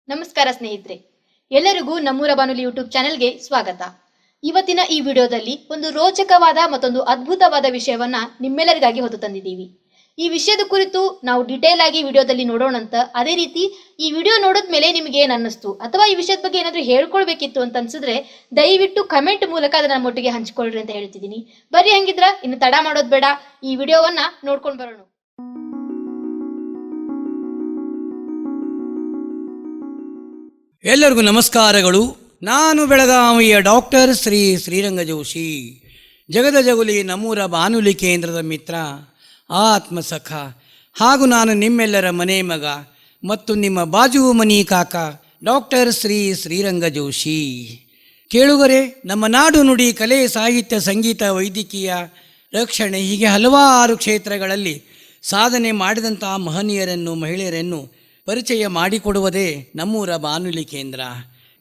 ನಮಸ್ಕಾರ ಸ್ನೇಹಿತರೆ, ಎಲ್ಲರಿಗೂ ನಮ್ಮೂರ ಬಾನುಲಿ ಯೂಟ್ಯೂಬ್ ಚಾನೆಲ್ಗೆ ಸ್ವಾಗತ. ಇವತ್ತಿನ ಈ ವಿಡಿಯೋದಲ್ಲಿ ಒಂದು ರೋಚಕವಾದ ಮತ್ತೊಂದು ಅದ್ಭುತವಾದ ವಿಷಯವನ್ನ ನಿಮ್ಮೆಲ್ಲರಿಗಾಗಿ ಹೊತ್ತು ತಂದಿದ್ದೀವಿ. ಈ ವಿಷಯದ ಕುರಿತು ನಾವು ಡಿಟೇಲ್ ಆಗಿ ವಿಡಿಯೋದಲ್ಲಿ ನೋಡೋಣಂತ. ಅದೇ ರೀತಿ ಈ ವಿಡಿಯೋ ನೋಡಿದ್ಮೇಲೆ ನಿಮಗೆ ಏನು ಅನ್ನಿಸ್ತು ಅಥವಾ ಈ ವಿಷಯದ ಬಗ್ಗೆ ಏನಾದರೂ ಹೇಳ್ಕೊಳ್ಬೇಕಿತ್ತು ಅಂತ ಅನ್ಸಿದ್ರೆ ದಯವಿಟ್ಟು ಕಮೆಂಟ್ ಮೂಲಕ ಅದನ್ನ ನಮ್ಮೊಟ್ಟಿಗೆ ಹಂಚ್ಕೊಳ್ರಿ ಅಂತ ಹೇಳ್ತಿದ್ದೀನಿ. ಬರ್ರಿ, ಹಂಗಿದ್ರ ಇನ್ನು ತಡ ಮಾಡೋದು ಬೇಡ, ಈ ವಿಡಿಯೋವನ್ನ ನೋಡ್ಕೊಂಡು ಬರೋಣ. ಎಲ್ಲರಿಗೂ ನಮಸ್ಕಾರಗಳು. ನಾನು ಬೆಳಗಾವಿಯ ಡಾಕ್ಟರ್ ಶ್ರೀರಂಗ ಜೋಶಿ, ಜಗದ ಜಗುಲಿ ನಮ್ಮೂರ ಬಾನುಲಿ ಕೇಂದ್ರದ ಮಿತ್ರ, ಆತ್ಮಸಖ ಹಾಗೂ ನಾನು ನಿಮ್ಮೆಲ್ಲರ ಮನೆ ಮಗ ಮತ್ತು ನಿಮ್ಮ ಬಾಜು ಮನಿ ಕಾಕ ಡಾಕ್ಟರ್ ಶ್ರೀರಂಗ ಜೋಶಿ. ಕೇಳುಗರೆ, ನಮ್ಮ ನಾಡು ನುಡಿ, ಕಲೆ, ಸಾಹಿತ್ಯ, ಸಂಗೀತ, ವೈದ್ಯಕೀಯ, ರಕ್ಷಣೆ ಹೀಗೆ ಹಲವಾರು ಕ್ಷೇತ್ರಗಳಲ್ಲಿ ಸಾಧನೆ ಮಾಡಿದಂತಹ ಮಹನೀಯರನ್ನು, ಮಹಿಳೆಯರನ್ನು ಪರಿಚಯ ಮಾಡಿಕೊಡುವುದೇ ನಮ್ಮೂರ ಬಾನುಲಿ ಕೇಂದ್ರ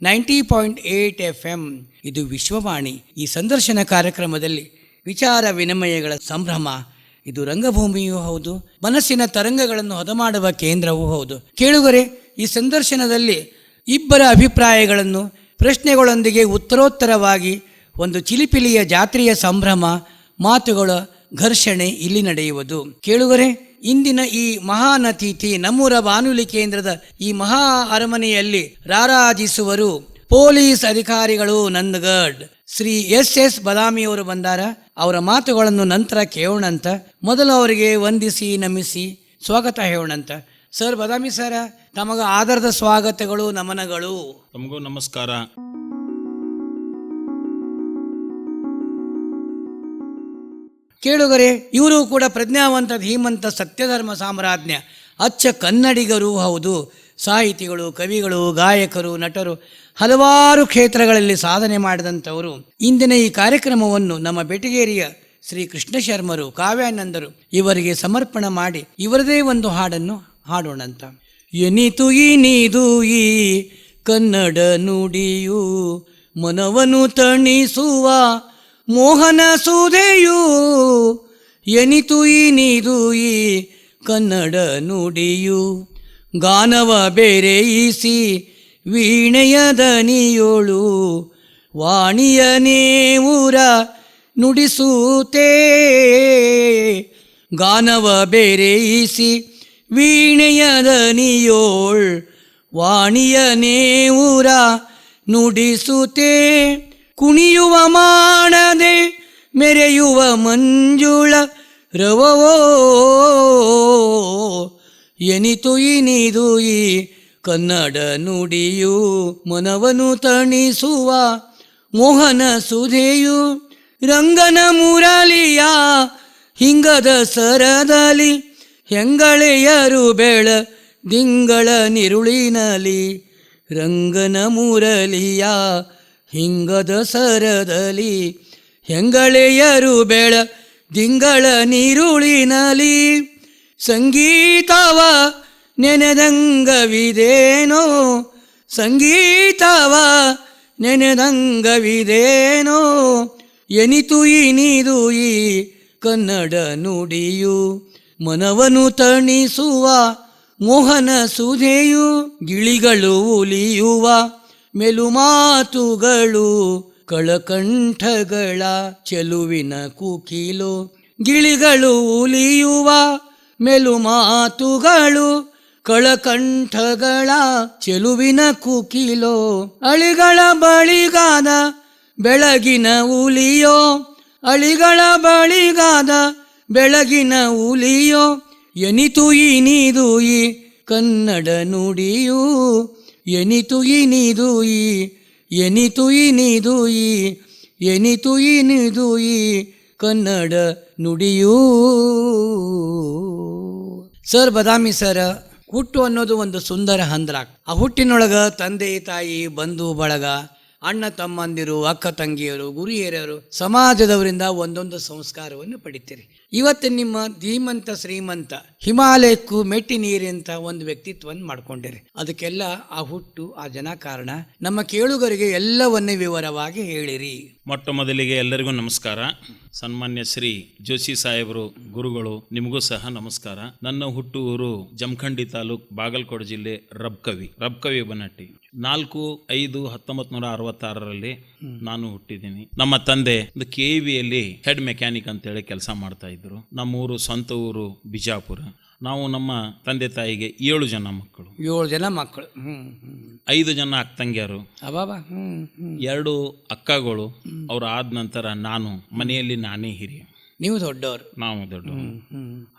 90.8 FM. ಇದು ವಿಶ್ವವಾಣಿ. ಈ ಸಂದರ್ಶನ ಕಾರ್ಯಕ್ರಮದಲ್ಲಿ ವಿಚಾರ ವಿನಿಮಯಗಳ ಸಂಭ್ರಮ. ಇದು ರಂಗಭೂಮಿಯೂ ಹೌದು, ಮನಸ್ಸಿನ ತರಂಗಗಳನ್ನು ಹೊದಮಾಡುವ ಕೇಂದ್ರವೂ ಹೌದು. ಕೇಳುಗರೆ, ಈ ಸಂದರ್ಶನದಲ್ಲಿ ಇಬ್ಬರ ಅಭಿಪ್ರಾಯಗಳನ್ನು ಪ್ರಶ್ನೆಗಳೊಂದಿಗೆ ಉತ್ತರೋತ್ತರವಾಗಿ ಒಂದು ಚಿಲಿಪಿಲಿಯ ಜಾತ್ರೆಯ ಸಂಭ್ರಮ, ಮಾತುಗಳ ಘರ್ಷಣೆ ಇಲ್ಲಿ ನಡೆಯುವುದು. ಕೇಳುಗರೆ, ಇಂದಿನ ಈ ಮಹಾನ್ ಅತಿಥಿ ನಮ್ಮೂರ ಬಾನುಲಿ ಕೇಂದ್ರದ ಈ ಮಹಾ ಅರಮನೆಯಲ್ಲಿ ರಾರಾಜಿಸುವರು ಪೊಲೀಸ್ ಅಧಿಕಾರಿಗಳು ನಂದಗಢ್ ಶ್ರೀ ಎಸ್ ಬದಾಮಿಯವರು ಬಂದಾರ. ಅವರ ಮಾತುಗಳನ್ನು ನಂತರ ಕೇಳೋಣಂತ. ಮೊದಲು ಅವರಿಗೆ ವಂದಿಸಿ ನಮಿಸಿ ಸ್ವಾಗತ ಹೇಳೋಣಂತ. ಸರ್ ಬದಾಮಿ ಸರ, ತಮಗ ಆದರದ ಸ್ವಾಗತಗಳು, ನಮನಗಳು. ತಮಗೂ ನಮಸ್ಕಾರ. ಕೇಳುಗರೆ, ಇವರು ಕೂಡ ಪ್ರಜ್ಞಾವಂತ, ಧೀಮಂತ, ಸತ್ಯಧರ್ಮ ಸಾಮ್ರಾಜ್ಞ, ಅಚ್ಚ ಕನ್ನಡಿಗರೂ ಹೌದು. ಸಾಹಿತಿಗಳು, ಕವಿಗಳು, ಗಾಯಕರು, ನಟರು, ಹಲವಾರು ಕ್ಷೇತ್ರಗಳಲ್ಲಿ ಸಾಧನೆ ಮಾಡಿದಂಥವರು. ಇಂದಿನ ಈ ಕಾರ್ಯಕ್ರಮವನ್ನು ನಮ್ಮ ಬೆಟಗೇರಿಯ ಶ್ರೀ ಕೃಷ್ಣ ಶರ್ಮರು, ಕಾವ್ಯಾನಂದರು ಇವರಿಗೆ ಸಮರ್ಪಣೆ ಮಾಡಿ ಇವರದೇ ಒಂದು ಹಾಡನ್ನು ಹಾಡೋಣಂತ. ಎನಿತು ಇನಿದು ಈ ಕನ್ನಡ ನುಡಿಯು ಮನವನ್ನು ತಣಿಸುವ ಮೋಹನ ಸುಧೆಯು, ಎನಿತು ಇನಿದು ಈ ಕನ್ನಡ ನುಡಿಯು ಗಾನವ ಬೇರೆಯಿಸಿ ವೀಣೆಯ ದನಿಯೋಳು ವಾಣಿಯನೇ ಊರ ನುಡಿಸುತ್ತೇ. ಗಾನವ ಬೇರೆಯಿಸಿ ವೀಣೆಯ ದನಿಯೋಳ್ ವಾಣಿಯನೇ ಊರ ನುಡಿಸುತ್ತೇ. ಕುಣಿಯುವ ಮಾಡದೆ ಮೆರೆಯುವ ಮಂಜುಳ ರವವೋ, ಎನಿತು ಇನಿದು ಈ ಕನ್ನಡ ನುಡಿಯು ಮನವನ್ನು ತಣಿಸುವ ಮೋಹನ ಸುಧೆಯು. ರಂಗನ ಮುರಳಿಯ ಹಿಂಗದ ಸರದಲ್ಲಿ ಹೆಂಗಳೆಯರು ಬೆಳ ದಿಂಗಳ ನಿರುಳಿನಲಿ. ರಂಗನ ಮುರಳಿಯ ಹಿಂಗದ ಸರದಲ್ಲಿ ಹೆಂಗಳೆಯರು ಬೆಳ ದಿಂಗಳ ನೀರುಳಿನಲಿ. ಸಂಗೀತವ ನೆನೆದಂಗವಿದೇನೋ, ಸಂಗೀತವ ನೆನೆದಂಗವಿದೇನೋ, ಎನಿತು ಇನಿದು ಈ ಕನ್ನಡ ನುಡಿಯು ಮನವನ್ನು ತಣಿಸುವ ಮೋಹನ ಸುಧೆಯು. ಗಿಳಿಗಳು ಉಲಿಯುವ ಮೆಲುಮಾತುಗಳು ಕಳಕಂಠಗಳ ಚೆಲುವಿನ ಕುಕಿಲು. ಗಿಳಿಗಳು ಉಲಿಯುವ ಮೆಲುಮಾತುಗಳು ಕಳಕಂಠಗಳ ಚೆಲುವಿನ ಕುಕಿಲೋ. ಅಳಿಗಳ ಬಳಿಗಾದ ಬೆಳಗಿನ ಉಲಿಯೋ, ಅಳಿಗಳ ಬಳಿಗಾದ ಬೆಳಗಿನ ಉಲಿಯೋ, ಎನಿತು ಇನಿದು ಈ ಕನ್ನಡ ನುಡಿಯು ಎನಿತು ಇನಿದು ಈ, ಎನಿತು ಇನಿದು ಈ, ಎನಿತು ಇನಿದು ಈ ಕನ್ನಡ ನುಡಿಯೂ. ಸರ್ ಬದಾಮಿ ಸರ, ಹುಟ್ಟು ಅನ್ನೋದು ಒಂದು ಸುಂದರ ಹಂದ್ರ. ಆ ಹುಟ್ಟಿನೊಳಗ ತಂದೆ ತಾಯಿ, ಬಂಧು ಬಳಗ, ಅಣ್ಣ ತಮ್ಮಂದಿರು, ಅಕ್ಕ ತಂಗಿಯರು, ಗುರು ಹಿರಿಯರು, ಸಮಾಜದವರಿಂದ ಒಂದೊಂದು ಸಂಸ್ಕಾರವನ್ನು ಪಡಿತೀರಿ. ಇವತ್ತು ನಿಮ್ಮ ಧೀಮಂತ ಶ್ರೀಮಂತ ಹಿಮಾಲಯಕ್ಕೂ ಮೆಟ್ಟಿ ನೀರಿಂತ ಒಂದು ವ್ಯಕ್ತಿತ್ವವನ್ನು ಮಾಡ್ಕೊಂಡಿರಿ. ಅದಕ್ಕೆಲ್ಲ ಆ ಹುಟ್ಟು ಆ ಜನ ಕಾರಣ. ನಮ್ಮ ಕೇಳುಗರಿಗೆ ಎಲ್ಲವನ್ನೇ ವಿವರವಾಗಿ ಹೇಳಿರಿ. ಮೊಟ್ಟ ಮೊದಲಿಗೆ ಎಲ್ಲರಿಗೂ ನಮಸ್ಕಾರ. ಸನ್ಮಾನ್ಯ ಶ್ರೀ ಜೋಶಿ ಸಾಹೇಬರು ಗುರುಗಳು, ನಿಮಗೂ ಸಹ ನಮಸ್ಕಾರ. ನನ್ನ ಹುಟ್ಟು ಊರು ಜಮಖಂಡಿ ತಾಲೂಕ್, ಬಾಗಲಕೋಟೆ ಜಿಲ್ಲೆ, ರಬ್ಕವಿ ಬನಟ್ಟಿ. 4/5/1966 ನಾನು ಹುಟ್ಟಿದ್ದೀನಿ. ನಮ್ಮ ತಂದೆ ಒಂದು KEBಯಲ್ಲಿ ಹೆಡ್ ಮೆಕ್ಯಾನಿಕ್ ಅಂತೇಳಿ ಕೆಲಸ ಮಾಡ್ತಾ ಇದ್ರು. ನಮ್ಮೂರು ಸ್ವಂತ ಊರು ಬಿಜಾಪುರ. ನಾವು ನಮ್ಮ ತಂದೆ ತಾಯಿಗೆ 7 ಜನ ಮಕ್ಕಳು. 7 ಜನ ಮಕ್ಕಳು. 5 ಜನ ಅಕ್ಕಂಗಿಯರು, ಅಬಾಬಾ. 2 ಅಕ್ಕಗಳು. ಅವ್ರು ಆದ ನಂತರ ನಾನು, ಮನೆಯಲ್ಲಿ ನಾನೇ ಹಿರಿಯ. ನೀವು ದೊಡ್ಡವರು, ನಾವು ದೊಡ್ಡವರು.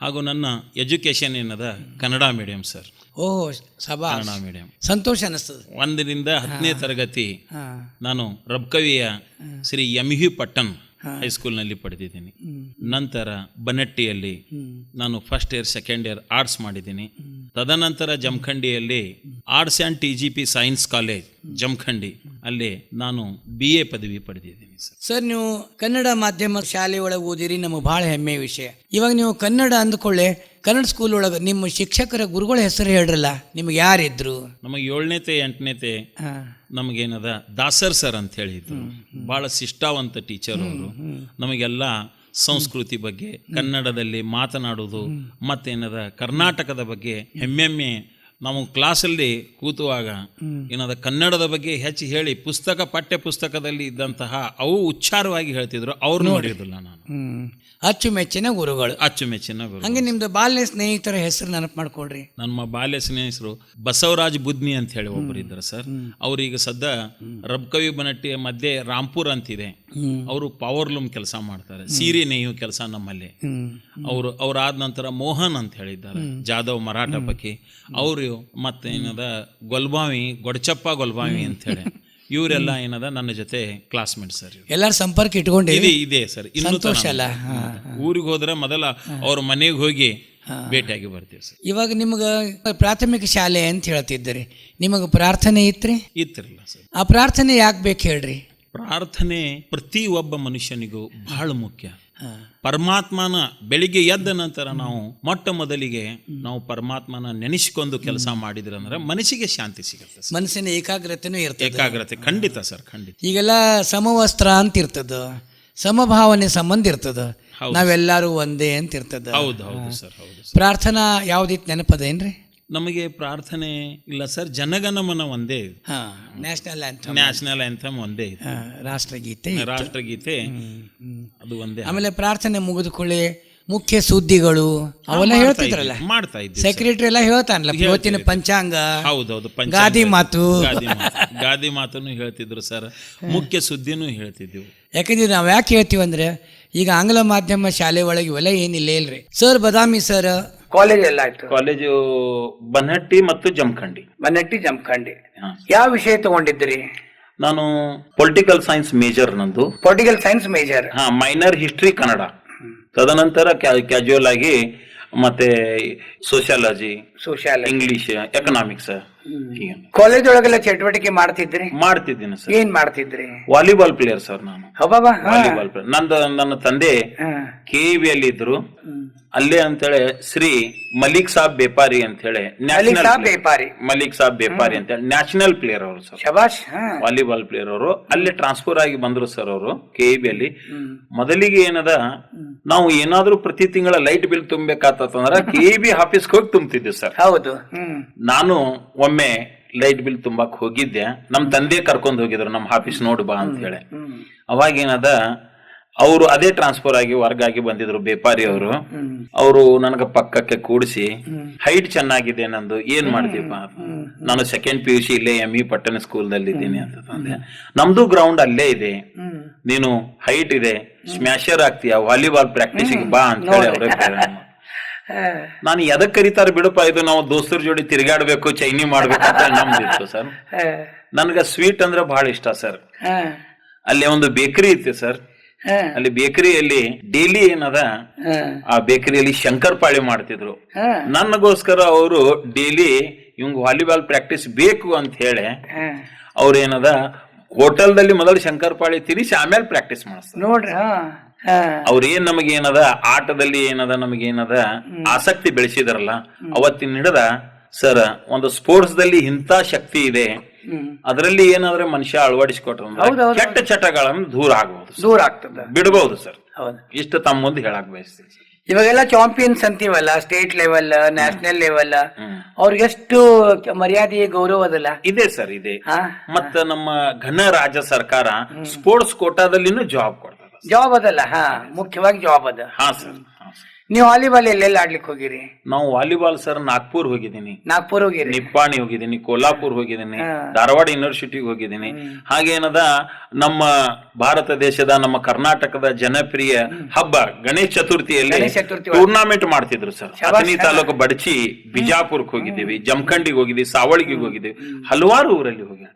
ಹಾಗೂ ನನ್ನ ಎಜುಕೇಶನ್ ಏನದ ಕನ್ನಡ ಮೀಡಿಯಂ ಸರ್. ಓಹೋ, ಸಭಾ, ಕನ್ನಡ ಮೀಡಿಯಂ. ಸಂತೋಷ ಅನಿಸ್ತದೆ. 1ರಿಂದ 10ನೇ ತರಗತಿ ನಾನು ರಬ್ಕವಿಯ ಶ್ರೀ MU ಪಟ್ಟಣ್ ಹೈಸ್ಕೂಲ್ನಲ್ಲಿ ಪಡೆದಿದ್ದೀನಿ. ನಂತರ ಬನಟ್ಟಿಯಲ್ಲಿ ನಾನು first year second year arts ಮಾಡಿದ್ದೀನಿ. ತದನಂತರ ಜಮಖಂಡಿಯಲ್ಲಿ arts and TGP science college Jamkhandi, ಅಲ್ಲಿ ನಾನು BA ಪದವಿ ಪಡೆದಿದ್ದೀನಿ ಸರ್. ನೀವು ಕನ್ನಡ ಮಾಧ್ಯಮ ಶಾಲೆ ಒಳಗೆ ಓದಿರಿ, ನಮಗೆ ಭಾಳ ಹೆಮ್ಮೆಯ ವಿಷಯ. ಇವಾಗ ನೀವು ಕನ್ನಡ ಅಂದ್ಕೊಳ್ಳೆ, ಕನ್ನಡ ಸ್ಕೂಲ್ ಒಳಗೆ ನಿಮ್ಮ ಶಿಕ್ಷಕರ ಗುರುಗಳ ಹೆಸರು ಹೇಳ್ರಲ್ಲ, ನಿಮ್ಗೆ ಯಾರಿದ್ರು? ನಮಗೆ 7ನೇತೆ 8ನೇತೆ ನಮಗೇನದ ದಾಸರ್ ಸರ್ ಅಂತ ಹೇಳಿದ್ರು. ಭಾಳ ಶಿಷ್ಟಾವಂತ ಟೀಚರ್ ಅವರು. ನಮಗೆಲ್ಲ ಸಂಸ್ಕೃತಿ ಬಗ್ಗೆ, ಕನ್ನಡದಲ್ಲಿ ಮಾತನಾಡುವುದು, ಮತ್ತೇನದ ಕರ್ನಾಟಕದ ಬಗ್ಗೆ ಹೆಮ್ಮೆಮ್ಮೆ. ನಾವು ಕ್ಲಾಸಲ್ಲಿ ಕೂತುವಾಗ ಏನದ ಕನ್ನಡದ ಬಗ್ಗೆ ಹೆಚ್ಚು ಹೇಳಿ ಪಠ್ಯ ಪುಸ್ತಕದಲ್ಲಿ ಇದ್ದಂತಹ ಅವು ಉಚ್ಚಾರವಾಗಿ ಹೇಳ್ತಿದ್ರು. ಅವ್ರು ನೋಡಿರಲಿಲ್ಲ ನಾನು. ಅಚ್ಚುಮೆಚ್ಚಿನ ಗುರುಗಳು. ಅಚ್ಚುಮೆಚ್ಚಿನ ಗುರು. ಹಂಗೆ ನಿಮ್ದು ಬಾಲ್ಯ ಸ್ನೇಹಿತರ ಹೆಸರು ನೆನಪು ಮಾಡ್ಕೊಳ್ರಿ. ನಮ್ಮ ಬಾಲ್ಯ ಸ್ನೇಹಿತರು ಬಸವರಾಜ್ ಬುದ್ನಿ ಅಂತ ಹೇಳಿ ಒಬ್ಬರು ಇದ್ದಾರೆ ಸರ್. ಅವ್ರೀಗ ಸದ್ಯ ರಬ್ಕವಿ ಬನಟ್ಟಿಯ ಮಧ್ಯೆ ರಾಂಪುರ್ ಅಂತಿದೆ, ಅವರು ಪವರ್ಲೂಮ್ ಕೆಲಸ ಮಾಡ್ತಾರೆ, ಸೀರೆ ನೇಯು ಕೆಲಸ ನಮ್ಮಲ್ಲಿ. ಅವ್ರಾದ ನಂತರ ಮೋಹನ್ ಅಂತ ಹೇಳಿದ್ದಾರೆ, ಜಾಧವ್ ಮರಾಠ ಪಕ್ಕಿ ಅವರು. ಮತ್ತೆ ಏನದ ಗೊಡಚಪ್ಪ ಗೊಲ್ಬಾವಿ ಅಂತ ಹೇಳಿ, ಇವರೆಲ್ಲ ಏನದ ನನ್ನ ಜೊತೆ ಕ್ಲಾಸ್ಮೇಟ್ ಸರ್. ಎಲ್ಲರ ಸಂಪರ್ಕ ಇಟ್ಕೊಂಡಿದೆ ಇದೆ ಸರ್. ಸಂತೋಷ ಅಲ್ಲ. ಊರಿಗೆ ಹೋದ್ರೆ ಮೊದಲ ಅವ್ರ ಮನೆಗೆ ಹೋಗಿ ಭೇಟಿಯಾಗಿ ಬರ್ತೀವಿ ಸರ್. ಇವಾಗ ನಿಮ್ಗೆ ಪ್ರಾಥಮಿಕ ಶಾಲೆ ಅಂತ ಹೇಳ್ತಿದ್ದೀರಿ, ನಿಮಗೆ ಪ್ರಾರ್ಥನೆ ಇತ್ತಿರಲ್ಲ ಸರ್. ಆ ಪ್ರಾರ್ಥನೆ ಯಾಕೆ ಬೇಕು ಹೇಳ್ರಿ? ಪ್ರಾರ್ಥನೆ ಪ್ರತಿ ಒಬ್ಬ ಮನುಷ್ಯನಿಗೂ ಬಹಳ ಮುಖ್ಯ. ಪರಮಾತ್ಮನ ಬೆಳಿಗ್ಗೆ ಎದ್ದ ನಂತರ ನಾವು ಮೊಟ್ಟ ಮೊದಲಿಗೆ ನಾವು ಪರಮಾತ್ಮನ ನೆನೆಸಿಕೊಂಡು ಕೆಲಸ ಮಾಡಿದ್ರೆ ಅಂದ್ರೆ ಮನಸ್ಸಿಗೆ ಶಾಂತಿ ಸಿಗುತ್ತೆ, ಮನಸ್ಸಿನ ಏಕಾಗ್ರತೆನೂ ಇರ್ತದೆ. ಏಕಾಗ್ರತೆ ಖಂಡಿತ ಸರ್, ಖಂಡಿತ. ಈಗೆಲ್ಲ ಸಮವಸ್ತ್ರ ಅಂತ ಇರ್ತದ, ಸಮಭಾವನೆ ಸಂಬಂಧ ಇರ್ತದ, ನಾವೆಲ್ಲರೂ ಒಂದೇ ಅಂತ ಇರ್ತದ. ಹೌದು ಹೌದು ಸರ್, ಹೌದು. ಪ್ರಾರ್ಥನಾ ಯಾವ್ದಿತ್ತು ನೆನಪದೇನ್ರಿ? ನಮಗೆ ಪ್ರಾರ್ಥನೆ ಇಲ್ಲ ಸರ್. ಜನಗಣಮನ ಒಂದೇ, ನ್ಯಾಷನಲ್ ಆಂಥಮ್ ಒಂದೇ, ರಾಷ್ಟ್ರಗೀತೆ ಅದು ಒಂದೇ. ಆಮೇಲೆ ಪ್ರಾರ್ಥನೆ ಮುಗಿದುಕೊಳ್ಳಿ ಮುಖ್ಯ ಸುದ್ದಿಗಳು ಅವೆಲ್ಲ ಹೇಳ್ತಿದ್ರಲ್ಲ, ಮಾಡ್ತಾ ಇದ್ವಿ. ಸೆಕ್ರೆಟರಿ ಎಲ್ಲ ಹೇಳ್ತಾನಲ್ಲ, ಇವತ್ತಿನ ಪಂಚಾಂಗ, ಹೌದೌದು, ಗಾದಿ ಮಾತನ್ನು ಹೇಳ್ತಿದ್ರು ಸರ್. ಮುಖ್ಯ ಸುದ್ದಿನೂ ಹೇಳ್ತಿದ್ವಿ. ಯಾಕಂದ್ರೆ ನಾವ್ ಯಾಕೆ ಹೇಳ್ತೀವಿ ಅಂದ್ರೆ, ಈಗ ಆಂಗ್ಲ ಮಾಧ್ಯಮ ಶಾಲೆ ಒಳಗೆ ಇವೆಲ್ಲ ಏನಿಲ್ಲ ಇಲ್ರಿ ಸರ್. ಬದಾಮಿ ಸರ್ ಕಾಲೇಜ್ ಎಲ್ಲ ಆಯ್ತು. ಕಾಲೇಜು ಬನಹಟ್ಟಿ ಮತ್ತು ಜಮಖಂಡಿ. ಯಾವ ವಿಷಯ ತಗೊಂಡಿದ್ರಿ? ನಾನು ಪೊಲಿಟಿಕಲ್ ಸೈನ್ಸ್ ಮೇಜರ್ ನಂದು. Political science major. Minor history Kannada. ತದನಂತರ ಕ್ಯಾಜುವಲ್ ಆಗಿ ಮತ್ತೆ ಸೋಷಿಯಾಲಜಿ, ಇಂಗ್ಲಿಷ್, ಎಕನಾಮಿಕ್ಸ್. ಕಾಲೇಜ್ ಒಳಗೆಲ್ಲ ಚಟುವಟಿಕೆ ಮಾಡ್ತಿದ್ದೀನಿ ಸರ್. ಏನ್ ಮಾಡ್ತಿದ್ರಿ? ವಾಲಿಬಾಲ್ ಪ್ಲೇಯರ್ ಸರ್ ನಾನು. Volleyball player. ನನ್ನ ತಂದೆ KEBಯಲ್ಲಿ ಇದ್ರು. ಅಲ್ಲೇ ಅಂತೇಳಿ ಶ್ರೀ ಮಲಿಕ್ ಸಾಬ್ ಬೇಪಾರಿ ಅಂತ ಹೇಳಿ, ಮಲಿಕ್ ಸಾಬ್ ಬೇಪಾರಿ ಅಂತ ಹೇಳಿ ನ್ಯಾಷನಲ್ ಪ್ಲೇಯರ್ ಅವರು ಸರ್. ವಾಲಿಬಾಲ್ ಪ್ಲೇಯರ್ ಅವರು. ಅಲ್ಲೇ ಟ್ರಾನ್ಸ್ಫರ್ ಆಗಿ ಬಂದ್ರು ಸರ್ ಅವರು KEBಯಲ್ಲಿ. ಮೊದಲಿಗೆ ಏನದ, ನಾವು ಏನಾದ್ರೂ ಪ್ರತಿ ತಿಂಗಳ ಲೈಟ್ ಬಿಲ್ ತುಂಬಬೇಕಾತಂದ್ರ KEB ಆಫೀಸ್ಗೆ ಹೋಗಿ ತುಂಬ್ತಿದ್ದೆ ಸರ್. ಹೌದು. ನಾನು ಒಮ್ಮೆ ಲೈಟ್ ಬಿಲ್ ತುಂಬಾಕ್ ಹೋಗಿದ್ದೆ. ನಮ್ ತಂದೆ ಕರ್ಕೊಂಡ್ ಹೋಗಿದ್ರು, ನಮ್ ಆಫೀಸ್ ನೋಡು ಬಾ ಅಂತ ಹೇಳಿ. ಅವಾಗೇನದ, ಅವರು ಅದೇ ಟ್ರಾನ್ಸ್ಫರ್ ಆಗಿ ವರ್ಗಾಗಿ ಬಂದಿದ್ರು ಬೇಪಾರಿ ಅವರು. ಅವರು ನನಗ ಪಕ್ಕಕ್ಕೆ ಕೂಡಿಸಿ, ಹೈಟ್ ಚೆನ್ನಾಗಿದೆ ನಂದು, ಏನ್ ಮಾಡ್ತೀಪ? ನಾನು ಸೆಕೆಂಡ್ PUC ಇಲ್ಲೇ ME ಪಟ್ಟಣ ಸ್ಕೂಲ್ ದಲ್ಲಿ ಇದ್ದೀನಿ ಅಂತಂದೆ. ನಮ್ದು ಗ್ರೌಂಡ್ ಅಲ್ಲೇ ಇದೆ, ನೀನು ಹೈಟ್ ಇದೆ, ಸ್ಮ್ಯಾಶರ್ ಆಗ್ತೀಯ, ವಾಲಿಬಾಲ್ ಪ್ರಾಕ್ಟೀಸಿಗೆ ಬಾ ಅಂತ ಹೇಳಿ ಅವ್ರೆ. ನಾನು ಎದಕ್ ಕರೀತಾರ ಬಿಡಪ್ಪ, ಇದು ನಾವು ದೋಸ್ತರ ಜೋಡಿ ತಿರುಗಾಡ್ಬೇಕು, ಚೈನಿ ಮಾಡ್ಬೇಕು ಅಂತ ನಮ್ದಿತ್ತು ಸರ್. ನನ್ಗ ಸ್ವೀಟ್ ಅಂದ್ರೆ ಬಹಳ ಇಷ್ಟ ಸರ್. ಅಲ್ಲಿ ಒಂದು ಬೇಕರಿ ಇತ್ತು ಸರ್. ಅಲ್ಲಿ ಬೇಕರಿಯಲ್ಲಿ ಡೈಲಿ ಏನದ, ಆ ಬೇಕರಿಯಲ್ಲಿ ಶಂಕರಪಾಳಿ ಮಾಡ್ತಿದ್ರು. ನನಗೋಸ್ಕರ ಅವರು ಡೈಲಿ ಇವಂಗ್ ವಾಲಿಬಾಲ್ ಪ್ರಾಕ್ಟೀಸ್ ಬೇಕು ಅಂತ ಹೇಳಿ ಅವ್ರೇನದ ಹೋಟೆಲ್ದಲ್ಲಿ ಮೊದಲು ಶಂಕರಪಾಳಿ ತಿನ್ನಿಸಿ ಆಮೇಲೆ ಪ್ರಾಕ್ಟೀಸ್ ಮಾಡಿಸ್ತಾರೆ ನೋಡ್ರಿ. ಅವ್ರ ಏನ್ ನಮಗೆ ಏನದ ಆಟದಲ್ಲಿ ಏನದ ನಮಗೆ ಏನದ ಆಸಕ್ತಿ ಬೆಳೆಸಿದಾರಲ್ಲ ಅವತ್ತಿನ ಹಿಡದ ಸರ್ ಒಂದು ಸ್ಪೋರ್ಟ್ಸ್ ದಲ್ಲಿ ಇಂಥ ಶಕ್ತಿ ಇದೆ, ಅದರಲ್ಲಿ ಏನಾದ್ರೆ ಮನುಷ್ಯ ಅಳವಡಿಸಿಕೊಟ್ರೆ ಕೆಟ್ಟ ಚಟಗಳನ್ನು ದೂರ ಆಗಬಹುದು, ದೂರ ಆಗ್ತದ, ಬಿಡಬಹುದು ಸರ್. ಹೌದು. ಇಷ್ಟು ತಮ್ಮ ಮುಂದೆ ಹೇಳಕ್ ಬಯಸ್ತೀನಿ. ಇವಾಗೆಲ್ಲ ಚಾಂಪಿಯನ್ಸ್ ಅಂತೀವಲ್ಲ, ಸ್ಟೇಟ್ ಲೆವೆಲ್, ನ್ಯಾಷನಲ್ ಲೆವೆಲ್, ಅವ್ರಿಗೆಷ್ಟು ಮರ್ಯಾದೆ ಗೌರವ ಅದಲ್ಲ ಇದೆ ಸರ್, ಇದೆ. ಮತ್ತ ನಮ್ಮ ಘನ ರಾಜ್ಯ ಸರ್ಕಾರ ಸ್ಪೋರ್ಟ್ಸ್ ಕೋಟಾದಲ್ಲಿನೂ ಜಾಬ್ ಕೊಡ್ತದ, ಜಾಬ್ ಅದಲ್ಲ. ಮುಖ್ಯವಾಗಿ ಜಾಬ್ ಅದ. ಹಾ ಸರ್. ನೀವು ವಾಲಿಬಾಲ್ ಎಲ್ಲೆಲ್ಲ ಆಡ್ಲಿಕ್ಕೆ ಹೋಗಿರಿ? ನಾವು ವಾಲಿಬಾಲ್ ಸರ್ ನಾಗ್ಪುರ್ ಹೋಗಿದ್ದೀನಿ, ನಾಗ್ಪುರ್ ಹೋಗಿರಿ, ನಿಪ್ಪಾಣಿ ಹೋಗಿದ್ದೀನಿ, ಕೋಲ್ಹಾಪುರ್ ಹೋಗಿದ್ದೀನಿ, ಧಾರವಾಡ ಯೂನಿವರ್ಸಿಟಿಗೆ ಹೋಗಿದ್ದೀನಿ. ಹಾಗೇನದ ನಮ್ಮ ಭಾರತ ದೇಶದ ನಮ್ಮ ಕರ್ನಾಟಕದ ಜನಪ್ರಿಯ ಹಬ್ಬ ಗಣೇಶ ಚತುರ್ಥಿಯಲ್ಲಿ ಟೂರ್ನಾಮೆಂಟ್ ಮಾಡ್ತಿದ್ರು ಸರ್. ಅಥಣಿ ತಾಲೂಕು ಬಡಚಿ, ಬಿಜಾಪುರ್ಕ್ ಹೋಗಿದ್ದೀವಿ, ಜಮಖಂಡಿಗೆ ಹೋಗಿದ್ದೀವಿ, ಸಾವಳಿಗೆ ಹೋಗಿದ್ದೀವಿ, ಹಲವಾರು ಊರಲ್ಲಿ ಹೋಗಿ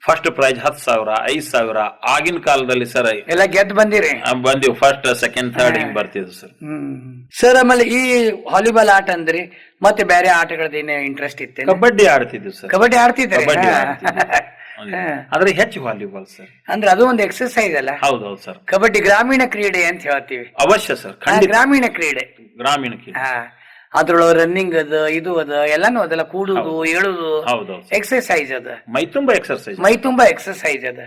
ಫಸ್ಟ್ ಪ್ರೈಸ್ 10,000, 5,000 ಆಗಿನ ಕಾಲದಲ್ಲಿ ಸರ್ ಎಲ್ಲ ಗೆದ್ದು ಬಂದಿರಿ. ಬಂದಿವಿ, ಫಸ್ಟ್ ಸೆಕೆಂಡ್ ಥರ್ಡ್ ಹಿಂಗ್ ಬರ್ತಿದ್ವು ಸರ್. ಸರ್ ಆಮೇಲೆ ಈ ವಾಲಿಬಾಲ್ ಆಟ ಅಂದ್ರಿ, ಮತ್ತೆ ಬೇರೆ ಆಟಗಳದ್ದೇನೆ ಇಂಟ್ರೆಸ್ಟ್ ಇತ್ತೆ? ಕಬಡ್ಡಿ ಆಡ್ತಿದ್ವಿ ಸರ್. ಕಬಡ್ಡಿ ಆಡ್ತಿದ್ರಿ? ಕಬಡ್ಡಿ ಆದ್ರೆ ಹೆಚ್ಚು ವಾಲಿಬಾಲ್ ಸರ್. ಅಂದ್ರೆ ಅದು ಒಂದು ಎಕ್ಸರ್ಸೈಸ್ ಅಲ್ಲ? ಹೌದೌದು ಸರ್. ಕಬಡ್ಡಿ ಗ್ರಾಮೀಣ ಕ್ರೀಡೆ ಅಂತ ಹೇಳ್ತೀವಿ. ಅವಶ್ಯ ಸರ್, ಖಂಡಿತ ಗ್ರಾಮೀಣ ಕ್ರೀಡೆ. ಗ್ರಾಮೀಣ ಕ್ರೀಡೆ ಅದ್ರೊಳಗೆ ರನ್ನಿಂಗ್ ಅದ, ಇದು ಅದ, ಎಲ್ಲಾನು ಅದಲ್ಲ, ಕೂಡುದು, ಏಳುದು, ಎಕ್ಸರ್ಸೈಸ್ ಅದ, ಮೈ ತುಂಬಾ ಎಕ್ಸರ್ಸೈಸ್, ಮೈ ತುಂಬಾ ಎಕ್ಸರ್ಸೈಸ್ ಅದ.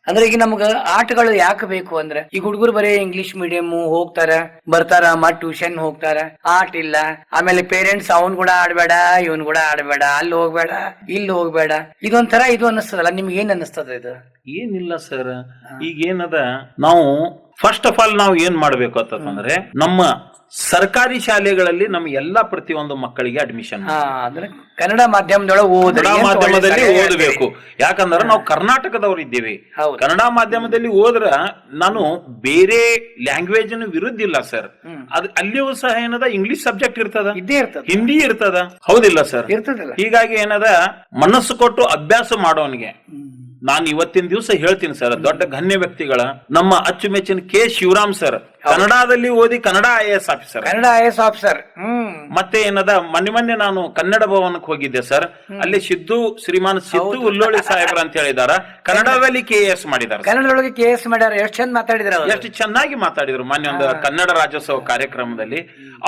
ಅಂದ್ರೆ ಈಗ ನಮ್ಗ ಆಟಗಳು ಯಾಕೆ ಬೇಕು ಅಂದ್ರೆ, ಈಗ ಹುಡುಗರು ಬರೀ ಇಂಗ್ಲಿಷ್ ಮೀಡಿಯಂ ಹೋಗ್ತಾರ ಬರ್ತಾರ, ಮತ್ ಟ್ಯೂಷನ್ ಹೋಗ್ತಾರ, ಆಟ ಇಲ್ಲ. ಆಮೇಲೆ ಪೇರೆಂಟ್ಸ್ ಅವ್ನ್ ಕೂಡ ಆಡ್ಬೇಡ, ಇವನ್ ಕೂಡ ಆಡ್ಬೇಡ, ಅಲ್ಲಿ ಹೋಗ್ಬೇಡ, ಇಲ್ಲಿ ಹೋಗ್ಬೇಡ, ಇದೊಂಥರ ಇದು ಅನ್ನಿಸ್ತದಲ್ಲ. ನಿಮ್ಗೆ ಏನ್ ಅನ್ನಿಸ್ತದ ಇದು? ಏನಿಲ್ಲ ಸರ್, ಈಗ ಏನದ, ನಾವು ಫಸ್ಟ್ ಆಫ್ ಆಲ್ ನಾವು ಏನ್ ಮಾಡ್ಬೇಕು ಅಂತಂದ್ರೆ, ನಮ್ಮ ಸರ್ಕಾರಿ ಶಾಲೆಗಳಲ್ಲಿ ನಮ್ಮ ಎಲ್ಲಾ ಪ್ರತಿಯೊಂದು ಮಕ್ಕಳಿಗೆ ಅಡ್ಮಿಷನ್ ಕನ್ನಡ ಮಾಧ್ಯಮದೊಳಗೆ ಮಾಧ್ಯಮದಲ್ಲಿ ಓದಬೇಕು. ಯಾಕಂದ್ರೆ ನಾವು ಕರ್ನಾಟಕದವ್ರು ಇದ್ದೇವೆ. ಕನ್ನಡ ಮಾಧ್ಯಮದಲ್ಲಿ ಹೋದ್ರ ನಾನು ಬೇರೆ ಲ್ಯಾಂಗ್ವೇಜ್ ವಿರುದ್ಧ ಇಲ್ಲ ಸರ್. ಅದ್ ಅಲ್ಲಿಯೂ ಸಹ ಏನದ ಇಂಗ್ಲಿಷ್ ಸಬ್ಜೆಕ್ಟ್ ಇರ್ತದ, ಹಿಂದಿ ಇರ್ತದ, ಹೌದಿಲ್ಲ ಸರ್? ಹೀಗಾಗಿ ಏನದ, ಮನಸ್ಸು ಕೊಟ್ಟು ಅಭ್ಯಾಸ ಮಾಡೋನಿಗೆ ನಾನು ಇವತ್ತಿನ ದಿವಸ ಹೇಳ್ತೀನಿ ಸರ್, ದೊಡ್ಡ ಗಣ್ಯ ವ್ಯಕ್ತಿಗಳ ನಮ್ಮ ಅಚ್ಚುಮೆಚ್ಚಿನ ಕೆ ಶಿವರಾಮ್ ಸರ್ ಕನ್ನಡದಲ್ಲಿ ಓದಿ Kannada IAS officer, Kannada IAS officer. ಮತ್ತೆ ಏನದ, ಮೊನ್ನೆ ನಾನು ಕನ್ನಡ ಭವನಕ್ಕೆ ಹೋಗಿದ್ದೆ ಸರ್. ಅಲ್ಲಿ ಶ್ರೀಮಾನ್ ಸಿದ್ದು ಉಲ್ಲೋಳಿ ಸಾಹೇಬ್ರ ಅಂತ ಹೇಳಿದಾರ, ಕನ್ನಡದಲ್ಲಿ KS ಮಾಡಿದಾರೆ. ಕನ್ನಡದೊಳಗೆ KS ಮಾಡ್ಯಾರ. ಎಷ್ಟು ಚಂದ ಮಾತಾಡಿದ್ರ, ಎಷ್ಟು ಚೆನ್ನಾಗಿ ಮಾತಾಡಿದ್ರು. ಮೊನ್ನೆ ಒಂದು ಕನ್ನಡ ರಾಜ್ಯೋತ್ಸವ ಕಾರ್ಯಕ್ರಮದಲ್ಲಿ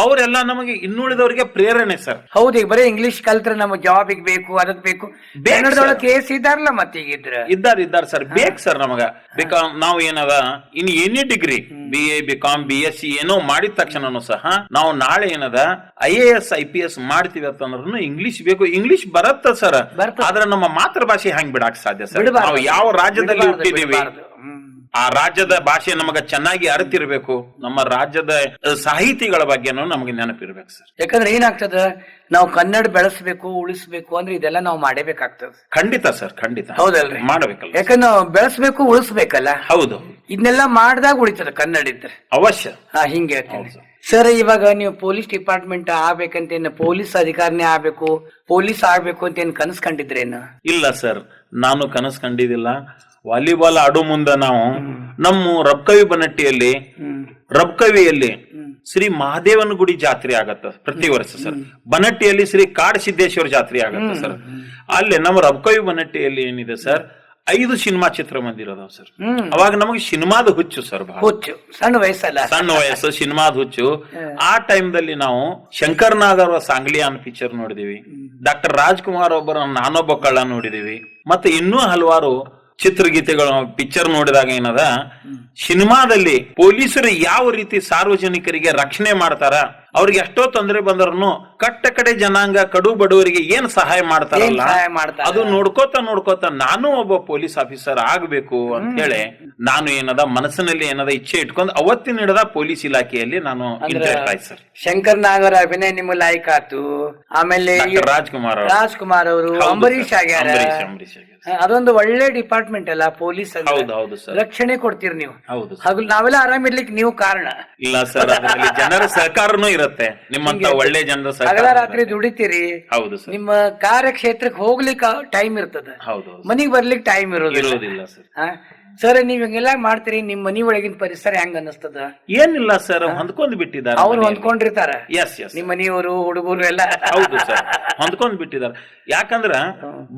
ಅವರೆಲ್ಲ ನಮಗೆ ಇನ್ನುಳಿದವರಿಗೆ ಪ್ರೇರಣೆ ಸರ್. ಹೌದು, ಈಗ ಬರೀ ಇಂಗ್ಲಿಷ್ ಕಲ್ತ್ರೆ ನಮಗೆ ಜಾಬ್ ಬೇಕು, ಅದಕ್ ಬೇಕು. ಕನ್ನಡದೊಳಗೆ KS ಇದ್ದಾರಲ್ಲ, ಮತ್ತೆ ಈಗ ಇದ್ದಾರೆ ಸರ್, ಬೇಕು ಸರ್ ನಮಗ. ನಾವು ಏನದ, in any degree BA BCom BSc ಏನೋ ಮಾಡಿದ ತಕ್ಷಣನು ಸಹ ನಾವು ನಾಳೆ ಏನದ IAS IPS ಮಾಡ್ತೀವಿ ಅಂತಂದ್ರೂ ಇಂಗ್ಲಿಷ್ ಬೇಕು. ಇಂಗ್ಲಿಷ್ ಬರತ್ತ ಸರ್, ಆದ್ರೆ ನಮ್ಮ ಮಾತೃಭಾಷೆ ಹಂಗ್ ಬಿಡಾಕ್ ಸಾಧ್ಯ ಸರ್. ನಾವು ಯಾವ ರಾಜ್ಯದಲ್ಲಿ ಹುಟ್ಟಿದೀವಿ ಆ ರಾಜ್ಯದ ಭಾಷೆ ನಮಗ ಚೆನ್ನಾಗಿ ಅರಿತಿರ್ಬೇಕು. ನಮ್ಮ ರಾಜ್ಯದ ಸಾಹಿತಿಗಳ ಬಗ್ಗೆನೂ ನಮಗೆ ನೆನಪಿರ್ಬೇಕು ಸರ್. ಯಾಕಂದ್ರೆ ಏನಾಗ್ತದ, ನಾವು ಕನ್ನಡ ಬೆಳೆಸ್ಬೇಕು, ಉಳಿಸ್ಬೇಕು ಅಂದ್ರೆ ಇದೆಲ್ಲ ನಾವು ಮಾಡಬೇಕಾಗ್ತದೆ. ಖಂಡಿತ ಸರ್, ಖಂಡಿತ. ಹೌದಲ್ರಿ? ಮಾಡಬೇಕಲ್ಲ, ಯಾಕಂದ್ರೆ ನಾವು ಬೆಳೆಸ್ಬೇಕು, ಉಳಿಸ್ಬೇಕಲ್ಲ. ಹೌದು, ಇದನ್ನೆಲ್ಲ ಮಾಡ್ದಾಗ ಉಳಿತದ ಕನ್ನಡ ಇದ್ರೆ. ಅವಶ್ಯ. ಹಿಂಗೆ ಸರ್. ಇವಾಗ ನೀವು ಪೊಲೀಸ್ ಡಿಪಾರ್ಟ್ಮೆಂಟ್ ಆಗ್ಬೇಕಂತ, ಪೊಲೀಸ್ ಅಧಿಕಾರಿನೇ ಆಗ್ಬೇಕು, ಪೊಲೀಸ್ ಆಗ್ಬೇಕು ಅಂತ ಏನ್ ಕನಸು ಕಂಡಿದ್ರೇನು? ಇಲ್ಲ ಸರ್, ನಾನು ಕನಸು ಕಂಡಿದ್ದಿಲ್ಲ. ವಾಲಿಬಾಲ್ ಆಡೋ ಮುಂದ ನಾವು ನಮ್ಮ ರಬ್ಕವಿ ಬನಟ್ಟಿಯಲ್ಲಿ, ರಬ್ಕವಿಯಲ್ಲಿ ಶ್ರೀ ಮಹಾದೇವನ ಗುಡಿ ಜಾತ್ರೆ ಆಗತ್ತ ಪ್ರತಿ ವರ್ಷ ಸರ್. ಬನಟ್ಟಿಯಲ್ಲಿ ಶ್ರೀ ಕಾಡ್ ಸಿದ್ದೇಶ್ವರ ಜಾತ್ರೆ ಆಗತ್ತ ಸರ್. ಅಲ್ಲಿ ನಮ್ಮ ರಬ್ಕವಿ ಬನಟ್ಟಿಯಲ್ಲಿ ಏನಿದೆ ಸರ್, 5 ಸಿನಿಮಾ ಚಿತ್ರಮಂದಿರ ಅದಾವ ಸರ್. ಅವಾಗ ನಮಗೆ ಸಿನಿಮಾದ ಹುಚ್ಚು ಸರ್, ಹುಚ್ಚು. ಸಣ್ಣ ವಯಸ್ಸು ಸಿನಿಮಾದ ಹುಚ್ಚು. ಆ ಟೈಮ್ದಲ್ಲಿ ನಾವು ಶಂಕರ್ ನಾಗ್ ಅವರ ಸಾಂಗ್ಲಿಯಾನ್ ಪಿಕ್ಚರ್ ನೋಡಿದೀವಿ, ಡಾಕ್ಟರ್ ರಾಜ್ಕುಮಾರ್ ಒಬ್ಬರ ನಾನೊಬ್ಬ ಕಳ್ಳ ನೋಡಿದೀವಿ, ಮತ್ತೆ ಇನ್ನೂ ಹಲವಾರು ಚಿತ್ರಗೀತೆಗಳು ಪಿಕ್ಚರ್ ನೋಡಿದಾಗ ಏನದ, ಸಿನಿಮಾದಲ್ಲಿ ಪೊಲೀಸರು ಯಾವ ರೀತಿ ಸಾರ್ವಜನಿಕರಿಗೆ ರಕ್ಷಣೆ ಮಾಡ್ತಾರ, ಅವ್ರಿಗೆ ಎಷ್ಟೋ ತೊಂದರೆ ಬಂದ್ರು ಕಟ್ಟ ಕಡೆ ಜನಾಂಗ, ಕಡು ಬಡವರಿಗೆ ಏನ್ ಸಹಾಯ ಮಾಡ್ತಾರಲ್ಲ, ಅದು ನೋಡ್ಕೋತ ನಾನು ಒಬ್ಬ ಪೊಲೀಸ್ ಆಫೀಸರ್ ಆಗ್ಬೇಕು ಅಂತ ಹೇಳಿ ನಾನು ಏನದ ಮನಸ್ಸಿನಲ್ಲಿ ಏನದ ಇಚ್ಛೆ ಇಟ್ಕೊಂಡು ಅವತ್ತಿನ ಹಿಡದ ಪೊಲೀಸ್ ಇಲಾಖೆಯಲ್ಲಿ ನಾನು ಇಂಟ್ರೆಸ್ಟ್ ಆಯ್ತು ಸರ್. ಶಂಕರ್ ನಾಗ್ ಅವರ ಅಭಿನಯ ನಿಮ್ಮ ಲೈಕ್ ಆಯ್ತು. ಆಮೇಲೆ ರಾಜ್ಕುಮಾರ್ ಅವರು, ಅಂಬರೀಷ್ ಆಗ್ಯಾರ. ಅದೊಂದು ಒಳ್ಳೆ ಡಿಪಾರ್ಟ್ಮೆಂಟ್ ಅಲ್ಲ ಪೊಲೀಸ್. ರಕ್ಷಣೆ ಕೊಡ್ತೀರಿ ನೀವು. ನಾವೆಲ್ಲ ಆರಾಮಿರ್ಲಿಕ್ಕೆ ನೀವು ಕಾರಣ. ಇಲ್ಲ ಸರ್, ಜನರ ಸಹಕಾರನೂ ಇರುತ್ತೆ. ನಿಮ್ಮಂತ ಒಳ್ಳೆ ಜನರ ಹಗಲ ರಾತ್ರಿ ದುಡಿತೀರಿ. ಹೌದು ಸರ್. ನಿಮ್ಮ ಕಾರ್ಯಕ್ಷೇತ್ರಕ್ಕೆ ಹೋಗ್ಲಿಕ್ಕೆ ಟೈಮ್ ಇರ್ತದ, ಮನಿಗ್ ಬರ್ಲಿಕ್ಕೆ ಟೈಮ್ ಇರೋದಿಲ್ಲ ಸರ್. ಸರ್, ನೀವ್ ಹಿಂಗೆಲ್ಲ ಮಾಡ್ತೀರಿ, ನಿಮ್ ಮನಿ ಒಳಗಿನ ಪರಿಸರ ಹೆಂಗ್ ಅನ್ನಿಸ್ತದ? ಏನಿಲ್ಲ ಸರ್, ಹೊಂದ್ಕೊಂಡ್ ಬಿಟ್ಟಿದ್ದಾರೆ. ಅವ್ರು ಹೊಂದ್ಕೊಂಡಿರ್ತಾರ, ನಿಮ್ ಮನಿಯವರು, ಹುಡುಗರು ಎಲ್ಲ. ಹೌದು ಸರ್, ಹೊಂದ್ಕೊಂಡ್ ಬಿಟ್ಟಿದ್ದಾರೆ. ಯಾಕಂದ್ರ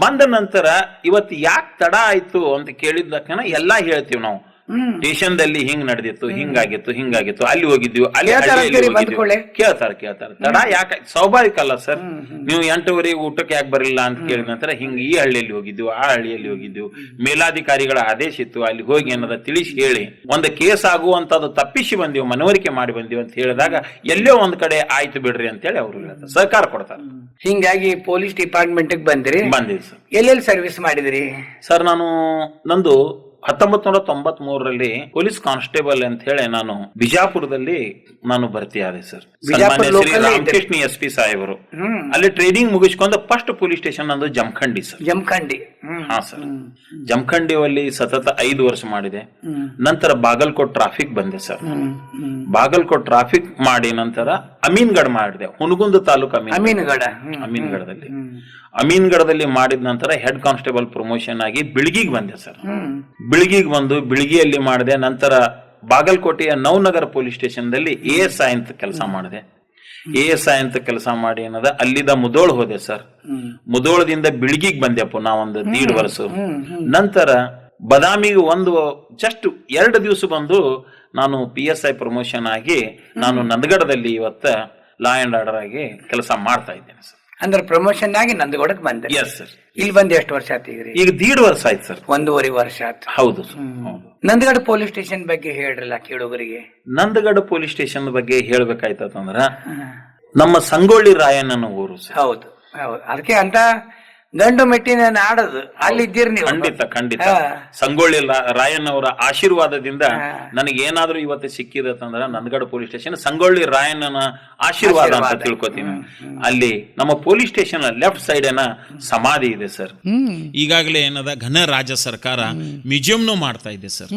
ಬಂದ ನಂತರ ಇವತ್ತು ಯಾಕೆ ತಡ ಆಯ್ತು ಅಂತ ಕೇಳಿದ ಎಲ್ಲಾ ಹೇಳ್ತೀವಿ ನಾವು. ಸ್ಟೇಷನ್ದಲ್ಲಿ ಹಿಂಗ್ ನಡೆದಿತ್ತು, ಹಿಂಗಾಗಿತ್ತು, ಅಲ್ಲಿ ಹೋಗಿದ್ವಿ, ಅಲ್ಲಿ ಕೇಳ್ತಾರ ಹಳ್ಳಿಯಲ್ಲಿ ಅಂತೀರಿ ಹೋಗಿದ್ವಿ. ಬಂದ್ಕೊಳ್ಳೆ? ಕೇಳ್ತಾರ ತಡ ಯಾಕೆ ಸ್ವಾಭಾವಿಕ ಅಲ್ಲ ಸರ್. ನೀವು 8:30 ಊಟಕ್ಕೆ ಯಾಕೆ ಬರಲಿಲ್ಲ ಅಂತ ಕೇಳಿದ ನಂತರ ಹಿಂಗ್ ಈ ಹಳ್ಳಿಯಲ್ಲಿ ಹೋಗಿದ್ವಿ, ಆ ಹಳ್ಳಿಯಲ್ಲಿ ಹೋಗಿದ್ವಿ, ಮೇಲಾಧಿಕಾರಿಗಳ ಆದೇಶ ಇತ್ತು, ಅಲ್ಲಿ ಹೋಗಿ ಅನ್ನೋದ ತಿಳಿಸಿ ಹೇಳಿ ಒಂದು ಕೇಸ್ ಆಗುವಂತದ್ದು ತಪ್ಪಿಸಿ ಬಂದೀವಿ, ಮನವರಿಕೆ ಮಾಡಿ ಬಂದೀವಿ ಅಂತ ಹೇಳಿದಾಗ ಎಲ್ಲೋ ಒಂದ್ ಕಡೆ ಆಯ್ತು ಬಿಡ್ರಿ ಅಂತ ಹೇಳಿ ಅವರು ಹೇಳ್ತಾರೆ, ಸಹಕಾರ ಕೊಡ್ತಾರೆ. ಹಿಂಗಾಗಿ ಪೊಲೀಸ್ ಡಿಪಾರ್ಟ್ಮೆಂಟ್ ಬಂದಿರಿ, ಬಂದಿವಿ ಸರ್. ಎಲ್ಲೆಲ್ಲಿ ಸರ್ವಿಸ್ ಮಾಡಿದಿರಿ ಸರ್ ನಂದು 1993ರಲ್ಲಿ ಪೊಲೀಸ್ ಕಾನ್ಸ್ಟೇಬಲ್ ಅಂತ ಹೇಳಿ ನಾನು ಬಿಜಾಪುರದಲ್ಲಿ ನಾನು ಭರ್ತಿ ಆದೆ ಸರ್. ಸನ್ಮಾನ್ಯ ಶ್ರೀ ರಾಮಕೃಷ್ಣ SP ಸಾಹೇಬರು ಅಲ್ಲಿ ಟ್ರೈನಿಂಗ್ ಮುಗಿಸ್ಕೊಂಡು ಫಸ್ಟ್ ಪೊಲೀಸ್ ಸ್ಟೇಷನ್ ನಂದು ಜಮಖಂಡಿ ಸರ್. ಜಮಖಂಡಿ. ಹಾ ಸರ್, ಜಮಖಂಡಿಯಲ್ಲಿ ಸತತ 5 ವರ್ಷ ಮಾಡಿದೆ. ನಂತರ ಬಾಗಲಕೋಟ್ ಟ್ರಾಫಿಕ್ ಬಂದೆ ಸರ್. ಬಾಗಲಕೋಟ್ ಟ್ರಾಫಿಕ್ ಮಾಡಿ ನಂತರ ಅಮೀನ್ಗಢ ಮಾಡಿದೆ, ಹುನಗುಂದ ತಾಲೂಕು ಅಮೀನ್ಗಢದಲ್ಲಿ. ಅಮೀನ್ಗಢದಲ್ಲಿ ಮಾಡಿದ ನಂತರ ಹೆಡ್ ಕಾನ್ಸ್ಟೇಬಲ್ ಪ್ರಮೋಷನ್ ಆಗಿ ಬಿಳ್ಗಿಗೆ ಬಂದೆ ಸರ್. ಬಿಳ್ಗಿಗೆ ಬಂದು ಬಿಳ್ಗಿಯಲ್ಲಿ ಮಾಡಿದೆ. ನಂತರ ಬಾಗಲಕೋಟೆಯ ನವನಗರ ಪೊಲೀಸ್ ಸ್ಟೇಷನ್ ದಲ್ಲಿ ASI ಅಂತ ಕೆಲಸ ಮಾಡಿದೆ. ASI ಅಂತ ಕೆಲಸ ಮಾಡಿ ಏನದ ಅಲ್ಲಿದ್ದ ಮುದೋಳ್ ಹೋದೆ ಸರ್. ಮುದೋಳದಿಂದ ಬಿಳ್ಗಿಗೆ ಬಂದೆಪ್ಪ ನಾವೊಂದು 1.5 ವರ್ಷ. ನಂತರ ಬದಾಮಿಗೆ ಜಸ್ಟ್ 2 ದಿವಸ ಬಂದು ನಾನು PSI ಪ್ರಮೋಷನ್ ಆಗಿ ನಾನು ನಂದಗಡದಲ್ಲಿ ಇವತ್ತ ಲಾ ಅಂಡ್ ಆರ್ಡರ್ ಆಗಿ ಕೆಲಸ ಮಾಡ್ತಾ ಇದ್ದೇನೆ ಸರ್. ಅಂದ್ರೆ ಪ್ರಮೋಷನ್ ಆಗಿ ನಂದಗಡಕ್ ಬಂದ್ರಿ? Yes sir. ಇಲ್ಲಿ ಬಂದು ಎಷ್ಟು ವರ್ಷ ಆತೀಗ್ರಿ? ಈಗ 1.5 ವರ್ಷ ಆಯ್ತು ಸರ್. 1.5 ವರ್ಷ ಆಯ್ತು. ಹೌದು ಸರ್. ನಂದಗಡ ಪೊಲೀಸ್ ಸ್ಟೇಷನ್ ಬಗ್ಗೆ ಹೇಳ್ರಲ್ಲ ಕೇಳುಗರಿಗೆ. ನಂದಗಡ ಪೊಲೀಸ್ ಸ್ಟೇಷನ್ ಬಗ್ಗೆ ಹೇಳ್ಬೇಕಾಯ್ತಂದ್ರ ನಮ್ಮ ಸಂಗೊಳ್ಳಿ ರಾಯಣ್ಣನ ಊರು ಸರ್. ಹೌದು ಹೌದು, ಅದಕ್ಕೆ ಅಂತ ಗಂಡು ಮೆಟ್ಟಿನ ನಾಡದು ಅಲ್ಲಿ ಇದ್ದೀರಿ ನೀವು. ಖಂಡಿತ ಸಂಗೊಳ್ಳಿ ರಾಯಣ್ಣವರ ಆಶೀರ್ವಾದದಿಂದ ನನಗೆ ಏನಾದ್ರೂ ಇವತ್ತು ಸಿಕ್ಕಿದತ್ತಂದ್ರ ನಂದಗಡ ಪೊಲೀಸ್ ಸ್ಟೇಷನ್ ಸಂಗೊಳ್ಳಿ ರಾಯಣ್ಣನ ಆಶೀರ್ವಾದ ಅಂತ ತಿಳ್ಕೊತೀನಿ. ಅಲ್ಲಿ ನಮ್ಮ ಪೊಲೀಸ್ ಸ್ಟೇಷನ್ ಲೆಫ್ಟ್ ಸೈಡ್ ಸಮಾಧಿ ಇದೆ ಸರ್. ಈಗಾಗಲೇ ಏನದ ಘನ ರಾಜ್ಯ ಸರ್ಕಾರ ಮ್ಯೂಸಿಯಂನು ಮಾಡ್ತಾ ಇದೆ ಸರ್.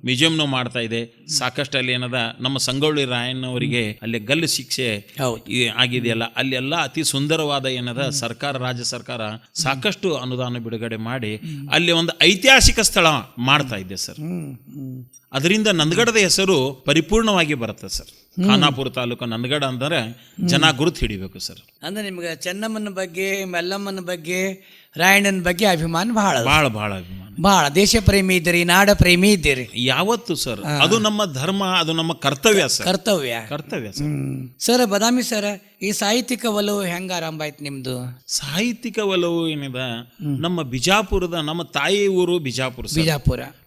ಮ್ಯೂಸಿಯಂನು ಮಾಡ್ತಾ ಇದೆ. ಸಾಕಷ್ಟು ಅಲ್ಲಿ ಏನದ ನಮ್ಮ ಸಂಗೊಳ್ಳಿ ರಾಯಣ್ಣವರಿಗೆ ಅಲ್ಲಿ ಗಲ್ಲು ಶಿಕ್ಷೆ ಆಗಿದೆಯಲ್ಲ, ಅಲ್ಲೆಲ್ಲ ಅತಿ ಸುಂದರವಾದ ಏನದ ಸರ್ಕಾರ, ರಾಜ್ಯ ಸರ್ಕಾರ ಸಾಕಷ್ಟು ಅನುದಾನ ಬಿಡುಗಡೆ ಮಾಡಿ ಅಲ್ಲಿ ಒಂದು ಐತಿಹಾಸಿಕ ಸ್ಥಳ ಮಾಡ್ತಾ ಇದೆ ಸರ್. ಅದರಿಂದ ನಂದಗಡದ ಹೆಸರು ಪರಿಪೂರ್ಣವಾಗಿ ಬರುತ್ತೆ ಸರ್. ಖಾನಾಪುರ ತಾಲೂಕು ನಂದಗಡ ಅಂದರೆ ಜನ ಗುರುತು ಹಿಡಿಬೇಕು ಸರ್. ಅಂದ್ರೆ ನಿಮ್ಗೆ ಚೆನ್ನಮ್ಮನ ಬಗ್ಗೆ, ಮಲ್ಲಮ್ಮನ ಬಗ್ಗೆ, ರಾಯಣ್ಣನ ಬಗ್ಗೆ ಅಭಿಮಾನ ಬಹಳ ಅಭಿಮಾನ, ಬಹಳ ದೇಶ ಪ್ರೇಮಿ ಇದ್ದೀರಿ, ನಾಡ ಪ್ರೇಮಿ ಇದ್ದೀರಿ ಯಾವತ್ತು ಸರ್. ಅದು ನಮ್ಮ ಧರ್ಮ, ಅದು ನಮ್ಮ ಕರ್ತವ್ಯ ಸರ್. ಕರ್ತವ್ಯ ಸರ್. ಸರ್ ಬದಾಮಿ ಸರ್, ಈ ಸಾಹಿತ್ಯಿಕ ಒಲವು ಹೆಂಗ ಆರಂಭ ಆಯ್ತು ನಿಮ್ದು? ಸಾಹಿತ್ಯಿಕ ಒಲವು ಏನಿದೆ, ನಮ್ಮ ಬಿಜಾಪುರದ, ನಮ್ಮ ತಾಯಿ ಊರು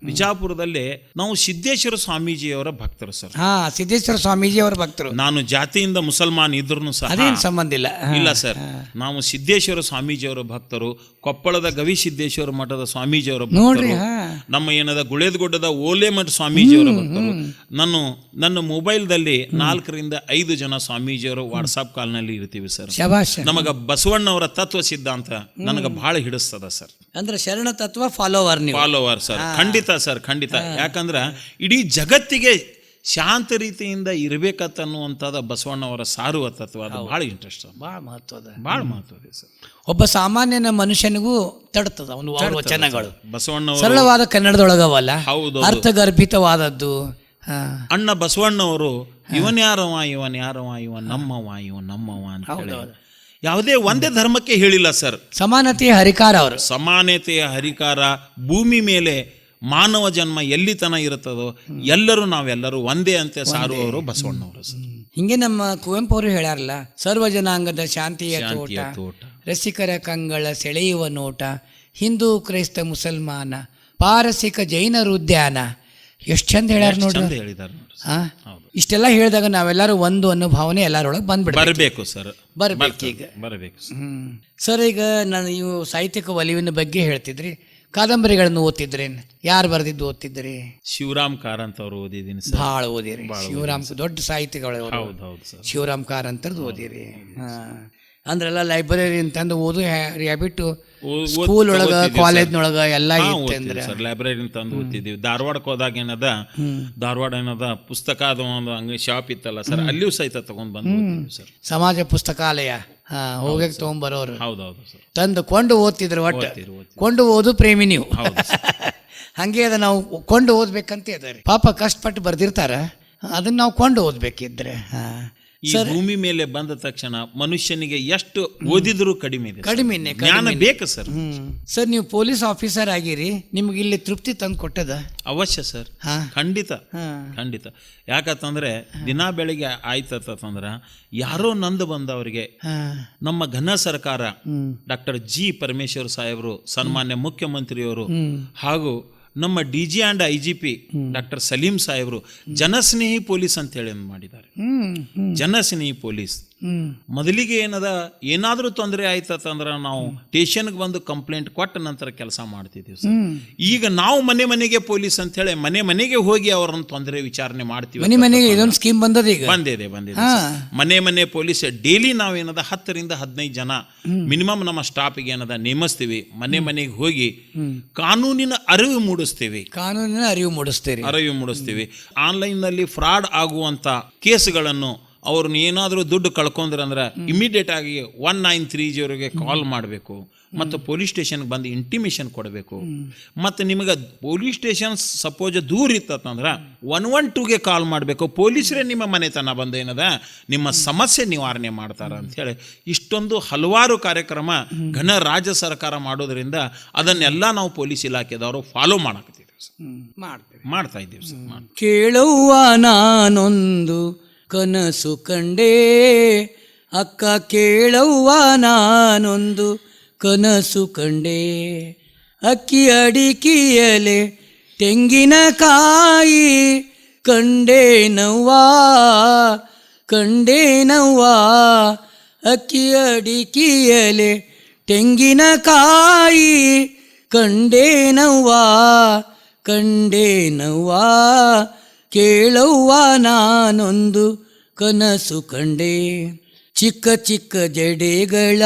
ಬಿಜಾಪುರದಲ್ಲಿ ನಾವು ಸಿದ್ದೇಶ್ವರ ಸ್ವಾಮೀಜಿಯವರ ಭಕ್ತರು ಸರ್. ಸಿದ್ದೇಶ್ವರ ಸ್ವಾಮೀಜಿ ಅವರ ಭಕ್ತರು. ನಾನು ಜಾತಿಯಿಂದ ಮುಸಲ್ಮಾನ್ ಇದ್ರೂ ಸಹ ಅದೇನು ಸಂಬಂಧ ಇಲ್ಲ ಸರ್. ನಾವು ಸಿದ್ದೇಶ್ವರ ಸ್ವಾಮೀಜಿಯವರ ಭಕ್ತರು, ಕೊಪ್ಪಳದ ಗವಿಸಿದ್ದೇಶ್ವರ ಮಠದ ಸ್ವಾಮೀಜಿಯವರ ಭಕ್ತರು, ನಮ್ಮ ಏನದ ಗುಳೇದಗುಡ್ಡದ ಓಲೆಮಠ ಸ್ವಾಮೀಜಿಯವರ ಭಕ್ತರು. ನನ್ನ ಮೊಬೈಲ್ದಲ್ಲಿ 4 ರಿಂದ 5 ಜನ ಸ್ವಾಮೀಜಿಯವರು ವಾಟ್ಸಾಪ್ ಕಾಲ್ನಲ್ಲಿ ಇರ್ತೀವಿ ಸರ್. ನಮಗ ಬಸವಣ್ಣವರ ತತ್ವ ಸಿದ್ಧಾಂತ ನನಗೆ ಬಹಳ ಹಿಡಿಸ್ತದ ಸರ್. ಅಂದ್ರೆ ಶರಣ ತತ್ವ ಫಾಲೋವರ್ ಸರ್. ಖಂಡಿತ ಸರ್, ಖಂಡಿತ. ಯಾಕಂದ್ರ ಇಡೀ ಜಗತ್ತಿಗೆ ಶಾಂತ ರೀತಿಯಿಂದ ಇರ್ಬೇಕನ್ನುವಂಥದ್ದು ಬಸವಣ್ಣವರ ಸಾರುವ ತತ್ವ. ಅದು ಬಹಳ ಇಂಟ್ರೆಸ್ಟ್, ಬಹಳ ಮಹತ್ವದ ಸರ್. ಒಬ್ಬ ಸಾಮಾನ್ಯನ ಮನುಷ್ಯನಿಗೂ ತಡ್ತದ ಅವನು ವಚನಗಳು. ಬಸವಣ್ಣ ಸರಳವಾದ ಕನ್ನಡದೊಳಗವಲ್ಲ, ಅರ್ಥಗರ್ಭಿತವಾದದ್ದು. ಅಣ್ಣ ಬಸವಣ್ಣವರು ಇವನ್ ಯಾರವ ನಮ್ಮವ ಅಂತ ಹೇಳಿ ಯಾವುದೇ ಒಂದೇ ಧರ್ಮಕ್ಕೆ ಹೇಳಿಲ್ಲ ಸರ್. ಸಮಾನತೆಯ ಹರಿಕಾರ ಅವರು. ಸಮಾನತೆಯ ಹರಿಕಾರ. ಭೂಮಿ ಮೇಲೆ ಮಾನವ ಜನ್ಮ ಎಲ್ಲಿತನ ಇರುತ್ತದೋ ನಾವೆಲ್ಲರೂ ಒಂದೇ ಅಂತ ಸಾರುವವರು ಬಸವಣ್ಣವರು ಸರ್. ಹಿಂಗೆ ನಮ್ಮ ಕುವೆಂಪು ಅವರು ಹೇಳ್ಯಾರಲ್ಲ, ಸರ್ವ ಜನಾಂಗದ ಶಾಂತಿಯ ತೋಟ, ರಸಿಕರ ಕಂಗಳ ಸೆಳೆಯುವ ನೋಟ, ಹಿಂದೂ ಕ್ರೈಸ್ತ ಮುಸಲ್ಮಾನ, ಪಾರಸಿಕ ಜೈನರ ಉದ್ಯಾನ. ಎಷ್ಟು ಚಂದ ಹೇಳ್ಯಾರ ನೋಡಿ. ಇಷ್ಟೆಲ್ಲ ಹೇಳಿದಾಗ ನಾವೆಲ್ಲರೂ ಒಂದು ಅನ್ನೋ ಭಾವನೆ ಎಲ್ಲರೊಳಗೆ ಬರಬೇಕು ಸರ್. ಬರಬೇಕು ಸರ್. ಈಗ ನಾನು ಇವು ಸಾಹಿತ್ಯಿಕ ಒಲಿವಿನ ಬಗ್ಗೆ ಹೇಳ್ತಿದ್ರಿ, ಕಾದಂಬರಿಗಳನ್ನು ಓದ್ತಿದ್ರೇನು? ಯಾರು ಬರೆದಿದ್ದು ಓದ್ತಿದ್ರಿ? ಶಿವರಾಮ್ ಕಾರಂತ್ ಅವರು ಓದಿದ್ದೀನಿ, ಭಾಳ ಓದಿರಿ. ಶಿವರಾಮ್ ದೊಡ್ಡ ಸಾಹಿತಿಗಳು. ಶಿವರಾಮ್ ಕಾರಂತರ್ದು ಓದಿರಿ. ಅಂದ್ರೆಲ್ಲ ಲೈಬ್ರರಿ ಅಂತಂದು ಓದು ಹ್ಯಾಬಿಟ್ಟು ಸ್ಕೂಲ್ ಒಳಗ ಕಾಲೇಜ್ನೊಳಗ ಎಲ್ಲ ಲೈಬ್ರರಿ ತಂದು ಓದ್ತಿದ್ದೀವಿ. ಧಾರವಾಡಕ್ಕೆ ಹೋದಾಗ ಏನದ ಪುಸ್ತಕ ಒಂದು ಶಾಪ್ ಇತ್ತಲ್ಲ ಸರ್, ಅಲ್ಲಿಯೂ ಸಹಿತ ತಗೊಂಡ್ ಬಂದು ಸರ್. ಸಮಾಜ ಪುಸ್ತಕಾಲಯ ಹೋಗಕ್ಕೆ ತಗೊಂಡ್ಬರೋರು. ಹೌದೌದು ಸರ್. ತಂದು ಕೊಂಡು ಓದ್ತಿದ್ರು. ಕೊಂಡು ಓದು ಪ್ರೇಮಿ ನೀವು. ಹಂಗೆ ಅದ, ನಾವು ಕೊಂಡು ಓದ್ಬೇಕಂತ ಇದ್ದಾರೆ. ಪಾಪ ಕಷ್ಟಪಟ್ಟು ಬರ್ದಿರ್ತಾರ, ಅದನ್ನ ನಾವು ಕೊಂಡು ಓದ್ಬೇಕಿದ್ರೆ. ಈ ಭೂಮಿ ಮೇಲೆ ಬಂದ ತಕ್ಷಣ ಮನುಷ್ಯನಿಗೆ ಎಷ್ಟು ಓದಿದ್ರು ಕಡಿಮೆ ಇದೆ. ಕಡಿಮೆನೆ, ಜ್ಞಾನ ಬೇಕು ಸರ್. ಸರ್ ನೀವು ಪೊಲೀಸ್ ಆಫೀಸರ್ ಆಗಿರಿ, ನಿಮ್ಗೆ ಇಲ್ಲಿ ತೃಪ್ತಿ ತಂದು ಕೊಟ್ಟದ? ಅವಶ್ಯ ಸರ್, ಖಂಡಿತ ಖಂಡಿತ. ಯಾಕಂತಂದ್ರೆ ದಿನಾ ಬೆಳಿಗ್ಗೆ ಆಯ್ತಂದ್ರ ಯಾರೋ ನಂದು ಬಂದವರಿಗೆ ನಮ್ಮ ಘನ ಸರ್ಕಾರ ಡಾಕ್ಟರ್ ಜಿ ಪರಮೇಶ್ವರ್ ಸಾಹೇಬರು, ಸನ್ಮಾನ್ಯ ಮುಖ್ಯಮಂತ್ರಿಯವರು ಹಾಗೂ ನಮ್ಮ DG and IGP doctor Saleem ಸಾಹೇಬರು ಜನಸ್ನೇಹಿ ಪೊಲೀಸ್ ಅಂತ ಹೇಳಿ ಮಾಡಿದ್ದಾರೆ. ಜನಸ್ನೇಹಿ ಪೊಲೀಸ್ ಮೊದಲಿಗೆ ಏನದ ಏನಾದರೂ ತೊಂದರೆ ಆಯ್ತಂದ್ರೆ ನಾವು ಸ್ಟೇಷನ್ಗೆ ಬಂದು ಕಂಪ್ಲೇಂಟ್ ಕೊಟ್ಟ ನಂತರ ಕೆಲಸ ಮಾಡ್ತಿದ್ದೀವಿ ಸರ್. ಈಗ ನಾವು ಮನೆ ಮನೆಗೆ ಪೊಲೀಸ್ ಅಂತ ಹೇಳಿ ಮನೆ ಮನೆಗೆ ಹೋಗಿ ಅವರನ್ನು ತೊಂದರೆ ವಿಚಾರಣೆ ಮಾಡ್ತೀವಿ. ಮನೆ ಮನೆಗೆ ಇದೊಂದು ಸ್ಕೀಮ್ ಬಂದದ ಈಗ. ಬಂದಿದೆ ಮನೆ ಮನೆ ಪೊಲೀಸ್ ಡೈಲಿ ನಾವೇನದ 10 ರಿಂದ 15 ಜನ ಮಿನಿಮಮ್ ನಮ್ಮ ಸ್ಟಾಫ್ಗೆ ಏನದ ನೇಮಿಸ್ತೀವಿ. ಮನೆ ಮನೆಗೆ ಹೋಗಿ ಕಾನೂನಿನ ಅರಿವು ಮೂಡಿಸ್ತೀವಿ. ಅರಿವು ಮೂಡಿಸ್ತೀವಿ. ಆನ್ಲೈನ್ ನಲ್ಲಿ ಫ್ರಾಡ್ ಆಗುವಂತ ಕೇಸ್ಗಳನ್ನು ಅವ್ರನ್ನ ಏನಾದರೂ ದುಡ್ಡು ಕಳ್ಕೊಂಡ್ರಂದ್ರೆ ಇಮಿಡಿಯೇಟ್ ಆಗಿ 1930ಗೆ ಕಾಲ್ ಮಾಡಬೇಕು ಮತ್ತು ಪೊಲೀಸ್ ಸ್ಟೇಷನ್ಗೆ ಬಂದು ಇಂಟಿಮೇಷನ್ ಕೊಡಬೇಕು. ಮತ್ತು ನಿಮಗೆ ಪೊಲೀಸ್ ಸ್ಟೇಷನ್ ಸಪೋಸ್ ದೂರ ಇತ್ತಂದ್ರೆ 112ಗೆ ಕಾಲ್ ಮಾಡಬೇಕು. ಪೊಲೀಸರೇ ನಿಮ್ಮ ಮನೆತನ ಬಂದು ಏನದ ನಿಮ್ಮ ಸಮಸ್ಯೆ ನಿವಾರಣೆ ಮಾಡ್ತಾರೆ ಅಂಥೇಳಿ ಇಷ್ಟೊಂದು ಹಲವಾರು ಕಾರ್ಯಕ್ರಮ ಘನ ರಾಜ್ಯ ಸರ್ಕಾರ ಮಾಡೋದ್ರಿಂದ ಅದನ್ನೆಲ್ಲ ನಾವು ಪೊಲೀಸ್ ಇಲಾಖೆದವರು ಫಾಲೋ ಮಾಡ್ತಾ ಇದ್ದೀವಿ ಸರ್. ಕೇಳುವ ನಾನೊಂದು ಕನಸು ಕಂಡೇ ಅಕ್ಕ, ಕೇಳವ್ವ ನಾನೊಂದು ಕನಸು ಕಂಡೇ, ಅಕ್ಕಿ ಅಡಿಕೆಯಲೆ ತೆಂಗಿನಕಾಯಿ ಕಂಡೇನವ್ವಾ ಅಕ್ಕಿ ಅಡಿಕೆಯಲೆ ತೆಂಗಿನಕಾಯಿ ಕಂಡೇನವ್ವಾ ಕೇಳವ್ವ ನಾನೊಂದು ಕನಸು ಕಂಡೆ. ಚಿಕ್ಕ ಚಿಕ್ಕ ಜಡೆಗಳ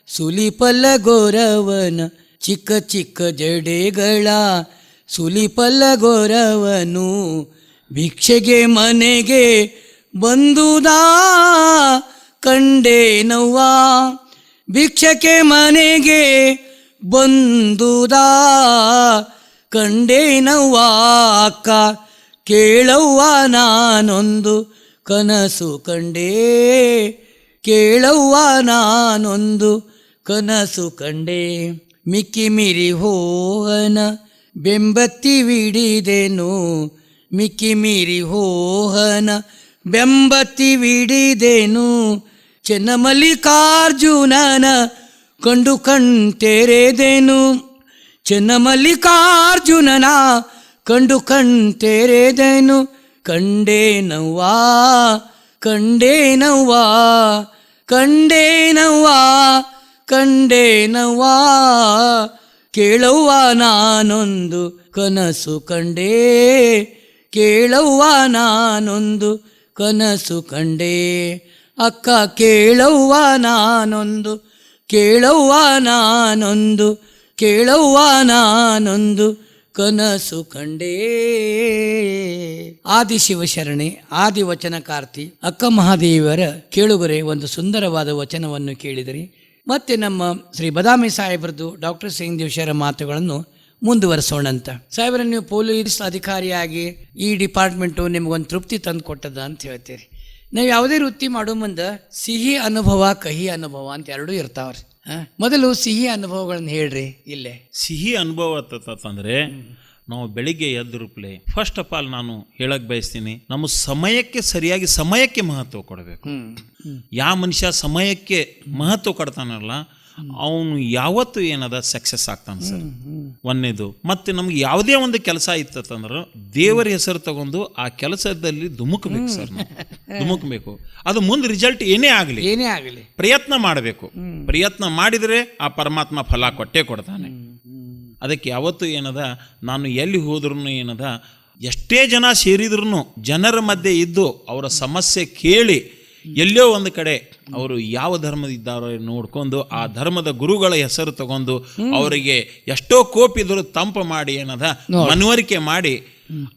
ಸುಲಿಪಲ್ಲ ಗೊರವನ, ಚಿಕ್ಕ ಚಿಕ್ಕ ಜಡೆಗಳ ಸುಲಿಪಲ್ಲ ಗೊರವನು ಭಿಕ್ಷೆಗೆ ಮನೆಗೆ ಬಂದುದಾ ಕಂಡೇನವ್ವ, ಭಿಕ್ಷಕ್ಕೆ ಮನೆಗೆ ಬಂದುದಾ ಕಂಡೇನವ್ವ ಅಕ್ಕ, ಕೇಳವ್ವ ನಾನೊಂದು ಕನಸು ಕಂಡೇ, ಕೇಳವ್ವ ನಾನೊಂದು ಕನಸು ಕಂಡೇ. ಮಿಕ್ಕಿ ಮಿರಿ ಹೋಹನ ಬೆಂಬತ್ತಿ ವಿಡಿದೆನು, ಮಿಕ್ಕಿ ಮಿರಿ ಹೋಹನ ಬೆಂಬತ್ತಿ ವಿಡಿದೆನು, ಚೆನ್ನಮಲ್ಲಿಕಾರ್ಜುನನ ಕಂಡು ಕಣ್ತೆರೆದೆನು, ಚೆನ್ನಮಲ್ಲಿಕಾರ್ಜುನನ ಕಂಡು ಕಣ್ತೆರೆದೆನು, ಕಂಡೇನವ್ವಾ ಕೇಳವ್ವ ನಾನೊಂದು ಕನಸು ಕಂಡೇ, ಕೇಳವ್ವ ನಾನೊಂದು ಕನಸು ಕಂಡೇ ಅಕ್ಕ, ಕೇಳವ್ವ ನಾನೊಂದು ಕನಸು ಕಂಡೇ. ಆದಿಶಿವಶರಣೆ ಆದಿವಚನಕಾರ್ತಿ ಅಕ್ಕ ಮಹಾದೇವಿಯರ ಕೇಳುಗರೆ ಒಂದು ಸುಂದರವಾದ ವಚನವನ್ನು ಕೇಳಿದರೆ ಮತ್ತೆ ನಮ್ಮ ಶ್ರೀ ಬದಾಮಿ ಸಾಹೇಬ್ರದ್ದು ಡಾಕ್ಟರ್ ಸಿಂಗದೇವಶರ ಮಾತುಗಳನ್ನು ಮುಂದುವರಿಸೋಣಂತ. ಸಾಹೇಬ್ರ, ನೀವು ಪೊಲೀಸ್ ಅಧಿಕಾರಿಯಾಗಿ ಈ ಡಿಪಾರ್ಟ್ಮೆಂಟು ನಿಮಗೊಂದು ತೃಪ್ತಿ ತಂದು ಕೊಟ್ಟದ ಅಂತ ಹೇಳ್ತೀರಿ. ನಾವು ಯಾವುದೇ ವೃತ್ತಿ ಮಾಡೋ ಮುಂದೆ ಸಿಹಿ ಅನುಭವ ಕಹಿ ಅನುಭವ ಅಂತ ಎರಡೂ ಇರ್ತಾವ್ರಿ. ಮೊದಲು ಸಿಹಿ ಅನುಭವಗಳನ್ನ ಹೇಳ್ರಿ. ಇಲ್ಲೇ ಸಿಹಿ ಅನುಭವ ಅಂತಂದ್ರೆ ನಾವು ಬೆಳಿಗ್ಗೆ ಎದ್ದ ಫಸ್ಟ್ ಆಫ್ ಆಲ್ ನಾನು ಹೇಳಕ್ ಬಯಸ್ತೀನಿ, ನಮ್ಮ ಸರಿಯಾಗಿ ಸಮಯಕ್ಕೆ ಮಹತ್ವ ಕೊಡಬೇಕು. ಯಾವ ಮನುಷ್ಯ ಸಮಯಕ್ಕೆ ಮಹತ್ವ ಕೊಡ್ತಾನಲ್ಲ ಅವನು ಯಾವತ್ತು ಏನದ ಸಕ್ಸಸ್ ಆಗ್ತಾನೆ ಸರ್. ಒಂದನೇದು. ಮತ್ತೆ ನಮ್ಗೆ ಯಾವುದೇ ಒಂದು ಕೆಲಸ ಇತ್ತಂದ್ರೆ ದೇವರ ಹೆಸರು ತಗೊಂಡು ಆ ಕೆಲಸದಲ್ಲಿ ಧುಮುಕ್ಬೇಕು ಸರ್. ಧುಮುಕ್ಬೇಕು. ಅದು ಮುಂದೆ ರಿಸಲ್ಟ್ ಏನೇ ಆಗಲಿ ಪ್ರಯತ್ನ ಮಾಡಬೇಕು. ಪ್ರಯತ್ನ ಮಾಡಿದರೆ ಆ ಪರಮಾತ್ಮ ಫಲ ಕೊಟ್ಟೇ ಕೊಡ್ತಾನೆ. ಅದಕ್ಕೆ ಯಾವತ್ತು ಏನದ ನಾನು ಎಲ್ಲಿ ಹೋದ್ರೂ ಏನದ ಎಷ್ಟೇ ಜನ ಸೇರಿದ್ರು ಜನರ ಮಧ್ಯೆ ಇದ್ದು ಅವರ ಸಮಸ್ಯೆ ಕೇಳಿ ಎಲ್ಲೋ ಒಂದು ಕಡೆ ಅವರು ಯಾವ ಧರ್ಮದಿದ್ದಾರೋ ನೋಡ್ಕೊಂಡು ಆ ಧರ್ಮದ ಗುರುಗಳ ಹೆಸರು ತಗೊಂಡು ಅವರಿಗೆ ಎಷ್ಟೋ ಕೋಪಿದ್ರು ತಂಪು ಮಾಡಿ ಏನದ ಮನವರಿಕೆ ಮಾಡಿ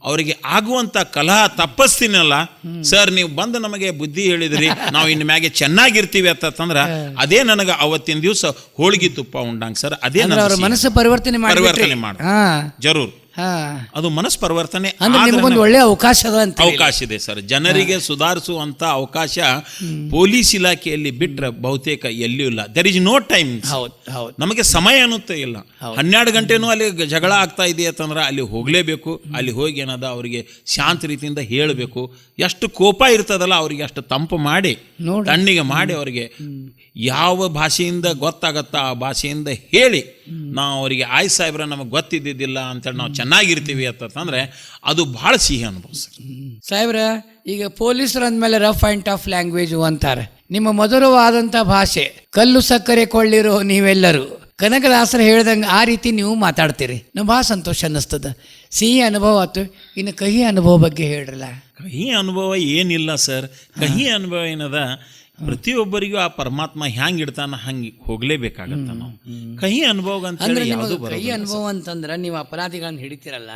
ಅವರಿಗೆ ಆಗುವಂತ ಕಲಹ ತಪ್ಪಿಸ್ತೀನಲ್ಲ ಸರ್, ನೀವು ಬಂದು ನಮಗೆ ಬುದ್ಧಿ ಹೇಳಿದ್ರಿ, ನಾವು ಇನ್ನು ಮ್ಯಾಗೆ ಚೆನ್ನಾಗಿರ್ತೀವಿ ಅಂತಂದ್ರ ಅದೇ ನನಗೆ ಅವತ್ತಿನ ದಿವಸ ಹೋಳಿಗೆ ತುಪ್ಪ ಉಂಡಂಗ್ ಸರ್. ಅದೇ ಮನಸ್ಸು ಪರಿವರ್ತನೆ ಮಾಡಿ ಜರೂರ್. ಹಾ. ಅದು ಮನಸ್ಸು ಪರಿವರ್ತನೆ ಅಂದ್ರೆ ಆದ್ರೆ ನಿಮಗೊಂದು ಒಳ್ಳೆ ಅವಕಾಶ ಅದ ಅಂತ ಅವಕಾಶ ಇದೆ ಸರ್. ಜನರಿಗೆ ಸುಧಾರಿಸುವಂತ ಅವಕಾಶ ಪೊಲೀಸ್ ಇಲಾಖೆಯಲ್ಲಿ ಬಿಟ್ರೆ ಬಹುತೇಕ ಎಲ್ಲಿಯೂ ಇಲ್ಲ. There is no time. ಹೌದು ಹೌದು. ನಮಗೆ ಸಮಯ ಅನ್ನುತ್ತೆ ಇಲ್ಲ. 12 ಗಂಟೆನೂ ಅಲ್ಲಿ ಜಗಳ ಆಗ್ತಾ ಇದೆ ಅಂತಂದ್ರೆ ಅಲ್ಲಿ ಹೋಗಲೇಬೇಕು. ಅಲ್ಲಿ ಹೋಗಿ ಏನದ ಅವರಿಗೆ ಶಾಂತ ರೀತಿಯಿಂದ ಹೇಳಬೇಕು. ಎಷ್ಟು ಕೋಪ ಇರ್ತದಲ್ಲ ಅವ್ರಿಗೆ ಅಷ್ಟು ತಂಪು ಮಾಡಿ ತಣ್ಣಗೆ ಮಾಡಿ ಅವರಿಗೆ ಯಾವ ಭಾಷೆಯಿಂದ ಗೊತ್ತಾಗತ್ತಾ ಆ ಭಾಷೆಯಿಂದ ಹೇಳಿ ನಾವು ಅವರಿಗೆ ಆಯ್ ಸಾಹೇಬ್ರ ನಮಗೆ ಗೊತ್ತಿದ್ದಿದ್ದಿಲ್ಲ ಅಂತೇಳಿ ನಾವು ಚೆನ್ನಾಗಿರ್ತೀವಿ ಅಂತಂದ್ರೆ ಅದು ಭಾಳ ಸಿಹಿ ಅನುಭವ ಸರ್. ಸಾಹೇಬ್ರ, ಈಗ ಪೊಲೀಸರು ಅಂದಮೇಲೆ ರಫ್ ಆ್ಯಂಡ್ ಟಫ್ ಲ್ಯಾಂಗ್ವೇಜು ಅಂತಾರೆ. ನಿಮ್ಮ ಮಧುರವಾದಂಥ ಭಾಷೆ, ಕಲ್ಲು ಸಕ್ಕರೆ ಕೊಳ್ಳಿರೋ ನೀವೆಲ್ಲರೂ, ಕನಕದಾಸರು ಹೇಳ್ದಂಗೆ ಆ ರೀತಿ ನೀವು ಮಾತಾಡ್ತೀರಿ. ನಾವು ಭಾಳ ಸಂತೋಷ ಅನ್ನಿಸ್ತದ. ಸಿಹಿ ಅನುಭವ ಆಯ್ತು, ಇನ್ನು ಕಹಿ ಅನುಭವ ಬಗ್ಗೆ ಹೇಳ್ರಲ್ಲ. ಕಹಿ ಅನುಭವ ಏನಿಲ್ಲ ಸರ್. ಕಹಿ ಅನುಭವ ಏನದ, ಪ್ರತಿಯೊಬ್ಬರಿಗೂ ಆ ಪರಮಾತ್ಮ ಹ್ಯಾಂಗ್ ಇಡ್ತಾನ ಹಂಗೆ ಹೋಗ್ಲೇಬೇಕಾಗತ್ತ. ನಾವು ಕಹಿ ಅನುಭವ ಅಂತ ಅಂದ್ರೆ ಹೇಳಿ ನಿಮಗೆ ಯಾವುದು ಕಹಿ ಬರೋದಿಲ್ಲ ಅನುಭವ ಅಂತಂದ್ರೆ ನೀವು ಅಪರಾಧಿಗಳನ್ನ ಹಿಡಿತೀರಲ್ಲ,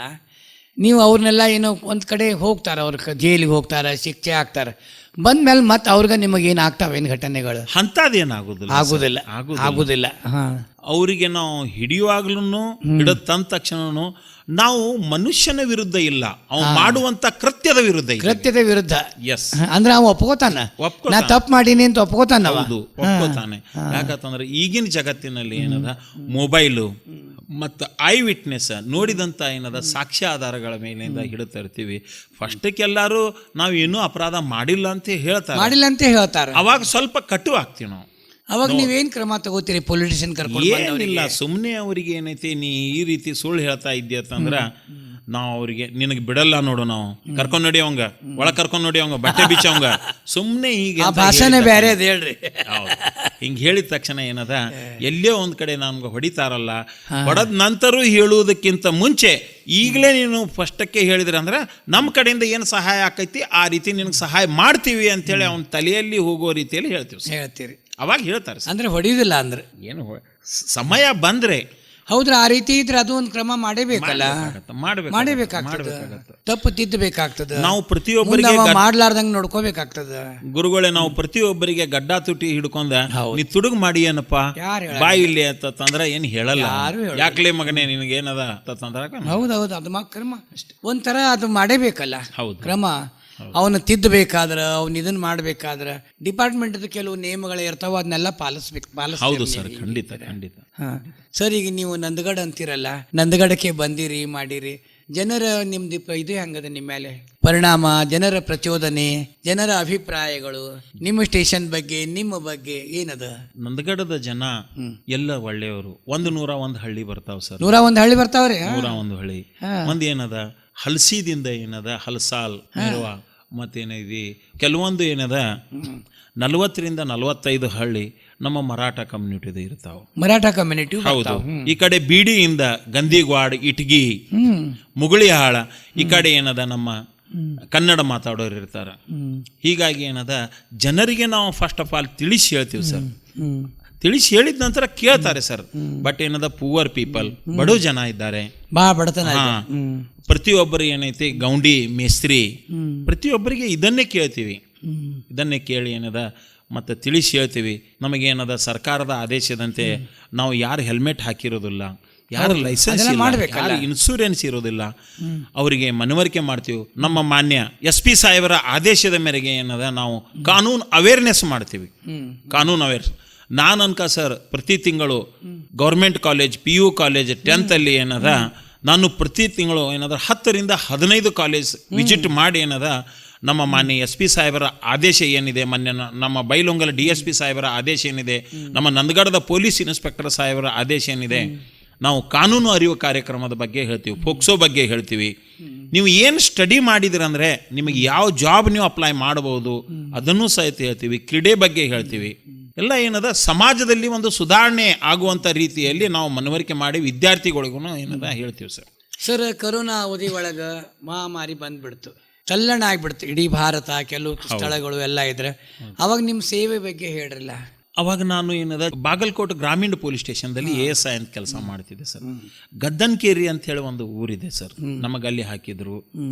ನೀವು ಅವ್ರನ್ನೆಲ್ಲ ಏನೋ ಒಂದು ಕಡೆ ಹೋಗ್ತಾರೆ, ಅವ್ರ ಜೈಲಿಗೆ ಹೋಗ್ತಾರೆ, ಶಿಕ್ಷೆ ಆಗ್ತಾರೆ, ಬಂದ್ಮೇಲೆ ಮತ್ತೆ ಅವ್ರಿಗೆ ನಿಮಗೇನು ಆಗ್ತಾವೇನು ಘಟನೆಗಳು? ಅಂಥದ್ದೇನಾಗುದಿಲ್ಲ ಆಗುದಿಲ್ಲ ಆಗುದಿಲ್ಲ. ಹಾಂ, ಅವರಿಗೆ ನಾವು ಹಿಡಿಯುವಾಗ್ಲೂ ಹಿಡಿದ ತಂದ ತಕ್ಷಣ ನಾವು ಮನುಷ್ಯನ ವಿರುದ್ಧ ಇಲ್ಲ, ಅವ್ನು ಮಾಡುವಂತ ಕೃತ್ಯದ ವಿರುದ್ಧ ಇಲ್ಲ. ಕೃತ್ಯದ ವಿರುದ್ಧ. ಎಸ್, ಅಂದ್ರೆ ಅವ ಒಪ್ಕೋತಾನ, ನಾ ತಪ್ಪು ಮಾಡೀನಿ ಅಂತ ಒಪ್ಕೋತಾನ. ಹೌದು, ಒಪ್ಕೋತಾನೆ. ಯಾಕಂತಂದ್ರೆ ಈಗಿನ ಜಗತ್ತಿನಲ್ಲಿ ಏನದ ಮೊಬೈಲು ಮತ್ತು ಐ ವಿಟ್ನೆಸ್ ನೋಡಿದಂಥ ಏನದ ಸಾಕ್ಷ್ಯ ಆಧಾರಗಳ ಮೇಲಿಂದ ಹಿಡಿತಾ ಇರ್ತೀವಿ. ಫಸ್ಟಕ್ಕೆಲ್ಲರೂ ನಾವು ಏನೂ ಅಪರಾಧ ಮಾಡಿಲ್ಲ ಅಂತ ಹೇಳ್ತಾರೆ, ಮಾಡಿಲ್ಲ ಅಂತ ಹೇಳ್ತಾರೆ. ಅವಾಗ ಸ್ವಲ್ಪ ಕಟು ಆಗ್ತೀವಿ ನಾವು. ಅವಾಗ ನೀವೇನು ಕ್ರಮ ತಗೋತೀರಿ? ಪೊಲಿಟಿಷಿಯನ್ ಕರ್ಕೊಂಡು ಏನಿಲ್ಲ, ಸುಮ್ಮನೆ ಅವರಿಗೆ ಏನೈತಿ ನೀ ಈ ರೀತಿ ಸುಳ್ಳು ಹೇಳ್ತಾ ಇದ್ದೀಯ ಅಂತಂದ್ರೆ ನಾವು ಅವರಿಗೆ ನಿನಗೆ ಬಿಡಲ್ಲ ನೋಡು, ನಾವು ಕರ್ಕೊಂಡು ನೋಡಿ ಅವಂಗ, ಒಳಗೆ ಕರ್ಕೊಂಡು ನೋಡಿ ಅವಂಗ, ಬಟ್ಟೆ ಬೀಚ ಅವಂಗ, ಸುಮ್ಮನೆ ಹೀಗೆ ಭಾಷೆನೇ ಬೇರೆ ಅದು ಹೇಳ್ರಿ. ಹಿಂಗೆ ಹೇಳಿದ ತಕ್ಷಣ ಏನದ, ಎಲ್ಲೋ ಒಂದು ಕಡೆ ನಮ್ಗೆ ಹೊಡಿತಾರಲ್ಲ, ಹೊಡೆದ ನಂತರ ಹೇಳುವುದಕ್ಕಿಂತ ಮುಂಚೆ ಈಗಲೇ ನೀನು ಫಸ್ಟಕ್ಕೆ ಹೇಳಿದ್ರೆ ಅಂದ್ರೆ ನಮ್ಮ ಕಡೆಯಿಂದ ಏನು ಸಹಾಯ ಆಕೈತಿ ಆ ರೀತಿ ನಿನಗೆ ಸಹಾಯ ಮಾಡ್ತೀವಿ ಅಂತೇಳಿ ಅವನ ತಲೆಯಲ್ಲಿ ಹೋಗೋ ರೀತಿಯಲ್ಲಿ ಹೇಳ್ತೀರಿ. ಅವಾಗ ಹೇಳ್ತಾರೆ. ಅಂದ್ರೆ ಹೊಡಿಯೋದಿಲ್ಲ ಅಂದ್ರೆ ಏನು ಸಮಯ ಬಂದ್ರೆ ಹೌದ್ರ, ಆ ರೀತಿ ಇದ್ರೆ ಅದು ಒಂದು ಕ್ರಮ ಮಾಡೇಬೇಕಲ್ಲ, ಮಾಡಬೇಕಾಗ್ತದೆ, ತಪ್ಪು ತಿದ್ದಬೇಕಾಗ್ತದೆ. ನಾವು ಪ್ರತಿಯೊಬ್ಬರಿಗೆ ಮಾಡ್ಲಾರ್ದಂಗೆ ನೋಡ್ಕೋಬೇಕಾಗ್ತದ. ಗುರುಗಳೇ, ನಾವು ಪ್ರತಿಯೊಬ್ಬರಿಗೆ ಗಡ್ಡ ತುಟಿ ಹಿಡ್ಕೊಂಡ ನೀ ತುಡುಗ್ ಮಾಡಿ ಏನಪ್ಪ ಬಾಯಿ ಇಲ್ಲಿ ಅಂತಂದ್ರೆ ಏನ್ ಹೇಳಲ್ಲ. ಯಾಕ್ಲೆ ಮಗನೇ ನಿನಗೆ ಏನದ ಅಂತಂದ್ರ ಹೌದೌದು, ಅದು ಕ್ರಮ ಒಂಥರ ಅದು ಮಾಡೇಬೇಕಲ್ಲ. ಹೌದು, ಕ್ರಮ ಅವನು ತಿದ್ದಬೇಕಾದ್ರೆ, ಅವ್ನು ಇದನ್ನ ಮಾಡ್ಬೇಕಾದ್ರೆ ಡಿಪಾರ್ಟ್ಮೆಂಟ್ ಕೆಲವು ನಿಯಮಗಳು ಇರ್ತಾವ, ಅದನ್ನೆಲ್ಲ ಪಾಲಿಸ್ಬೇಕು. ಹೌದು ಸರ್, ಖಂಡಿತ ಖಂಡಿತ. ಸರ್, ಈಗ ನೀವು ನಂದಗಡ ಅಂತೀರಲ್ಲ, ನಂದಗಡಕ್ಕೆ ಬಂದಿರಿ, ಮಾಡಿರಿ, ಜನರ ನಿಮ್ದು ಇದು ಹೆಂಗದ ನಿಮ್ಮ ಮೇಲೆ ಪರಿಣಾಮ, ಜನರ ಪ್ರಚೋದನೆ, ಜನರ ಅಭಿಪ್ರಾಯಗಳು ನಿಮ್ಮ ಸ್ಟೇಷನ್ ಬಗ್ಗೆ, ನಿಮ್ಮ ಬಗ್ಗೆ ಏನದ? ನಂದಗಡದ ಜನ ಎಲ್ಲ ಒಳ್ಳೆಯವರು. 101 ಹಳ್ಳಿ ಬರ್ತಾವ ಸರ್. 101 ಹಳ್ಳಿ ಬರ್ತಾವ್ರಿ. 101 ಹಳ್ಳಿ. ಒಂದ್ ಏನದ, ಹಲಸಿದಿಂದ ಏನದ, ಹಲಸಾಲ್ ಮೆರುವ ಮತ್ತೇನಿದೆ, ಕೆಲವೊಂದು ಏನದ 40ರಿಂದ 45 ಹಳ್ಳಿ ನಮ್ಮ ಮರಾಠ ಕಮ್ಯುನಿಟಿದ ಇರ್ತಾವ. ಮರಾಠ ಕಮ್ಯುನಿಟಿ. ಹೌದು. ಈ ಕಡೆ ಬೀಡಿಯಿಂದ ಗಂದಿಗ್ವಾಡ್, ಇಟ್ಗಿ, ಮುಗುಳಿಹಾಳ, ಈ ಕಡೆ ಏನದ ನಮ್ಮ ಕನ್ನಡ ಮಾತಾಡೋರು ಇರ್ತಾರ. ಹೀಗಾಗಿ ಏನದ, ಜನರಿಗೆ ನಾವು ಫಸ್ಟ್ ಆಫ್ ಆಲ್ ತಿಳಿಸಿ ಹೇಳ್ತೀವಿ ಸರ್. ತಿಳಿಸಿ ಹೇಳಿದ ನಂತರ ಕೇಳ್ತಾರೆ ಸರ್. ಬಟ್ ಏನದ, ಪೂವರ್ ಪೀಪಲ್, ಬಡ ಜನ ಇದ್ದಾರೆ, ಬಡತನ. ಪ್ರತಿಯೊಬ್ಬರು ಏನೈತಿ ಗೌಂಡಿ, ಮೇಸ್ತ್ರಿ, ಪ್ರತಿಯೊಬ್ಬರಿಗೆ ಇದನ್ನೇ ಕೇಳ್ತೀವಿ. ಇದನ್ನೇ ಕೇಳಿ ಏನದ ಮತ್ತು ತಿಳಿಸಿ ಹೇಳ್ತೀವಿ. ನಮಗೇನದ, ಸರ್ಕಾರದ ಆದೇಶದಂತೆ ನಾವು ಯಾರು ಹೆಲ್ಮೆಟ್ ಹಾಕಿರೋದಿಲ್ಲ, ಯಾರು ಲೈಸೆನ್ಸ್ ಇಲ್ಲ, ಯಾರು ಇನ್ಶೂರೆನ್ಸ್ ಇರೋದಿಲ್ಲ, ಅವರಿಗೆ ಮನವರಿಕೆ ಮಾಡ್ತೀವಿ. ನಮ್ಮ ಮಾನ್ಯ SP ಸಾಹೇಬರ ಆದೇಶದ ಮೇರೆಗೆ ಏನದ, ನಾವು ಕಾನೂನು ಅವೇರ್ನೆಸ್ ಮಾಡ್ತೀವಿ. ಕಾನೂನು ಅವೇರ್ನೆಸ್ ನಾನು ಅನ್ಕ ಸರ್, ಪ್ರತಿ ತಿಂಗಳು government college, PU college 10th ಅಲ್ಲಿ ಏನದ, ನಾನು ಪ್ರತಿ ತಿಂಗಳು ಏನಾದ್ರೆ 10ರಿಂದ 15 ಕಾಲೇಜ್ ವಿಸಿಟ್ ಮಾಡಿ ಏನದ, ನಮ್ಮ ಮಾನ್ಯ SP ಸಾಹೇಬರ ಆದೇಶ ಏನಿದೆ, ಮೊನ್ನೆ ನಮ್ಮ ಬೈಲೊಂಗಲ DSP ಸಾಹೇಬರ ಆದೇಶ ಏನಿದೆ, ನಮ್ಮ ನಂದಗಡದ ಪೊಲೀಸ್ ಇನ್ಸ್ಪೆಕ್ಟರ್ ಸಾಹೇಬರ ಆದೇಶ ಏನಿದೆ, ನಾವು ಕಾನೂನು ಅರಿವು ಕಾರ್ಯಕ್ರಮದ ಬಗ್ಗೆ ಹೇಳ್ತೀವಿ, ಫೋಕ್ಸೋ ಬಗ್ಗೆ ಹೇಳ್ತೀವಿ. ನೀವು ಏನು ಸ್ಟಡಿ ಮಾಡಿದಿರಂದರೆ ನಿಮಗೆ ಯಾವ ಜಾಬ್ ನೀವು ಅಪ್ಲೈ ಮಾಡಬಹುದು ಅದನ್ನು ಸಹಿತ ಹೇಳ್ತೀವಿ. ಕ್ರೀಡೆ ಬಗ್ಗೆ ಹೇಳ್ತೀವಿ. ಎಲ್ಲ ಏನದ, ಸಮಾಜದಲ್ಲಿ ಒಂದು ಸುಧಾರಣೆ ಆಗುವಂಥ ರೀತಿಯಲ್ಲಿ ನಾವು ಮನವರಿಕೆ ಮಾಡಿ ವಿದ್ಯಾರ್ಥಿಗಳಿಗೂ ಏನದ ಹೇಳ್ತೀವಿ ಸರ್. ಸರ್, ಕರೋನಾ ಅವಧಿ ಒಳಗೆ ಮಹಾಮಾರಿ ಬಂದ್ಬಿಡ್ತು, ತಲ್ಲಣ ಆಗ್ಬಿಡ್ತು ಇಡೀ ಭಾರತ, ಕೆಲವು ಸ್ಥಳಗಳು ಎಲ್ಲ ಇದ್ರೆ. ಅವಾಗ ನಿಮ್ಮ ಸೇವೆ ಬಗ್ಗೆ ಹೇಳ್ರಲ್ಲ. ಅವಾಗ ನಾನು ಏನದ, ಬಾಗಲಕೋಟೆ ಗ್ರಾಮೀಣ ಪೊಲೀಸ್ ಸ್ಟೇಷನ್ದಲ್ಲಿ ASI ಅಂತ ಕೆಲಸ ಮಾಡ್ತಿದ್ದೆ ಸರ್. ಗದ್ದನ್ಕೇರಿ ಅಂತ ಹೇಳಿ ಒಂದು ಊರಿದೆ ಸರ್, ನಮಗೆ ಅಲ್ಲಿ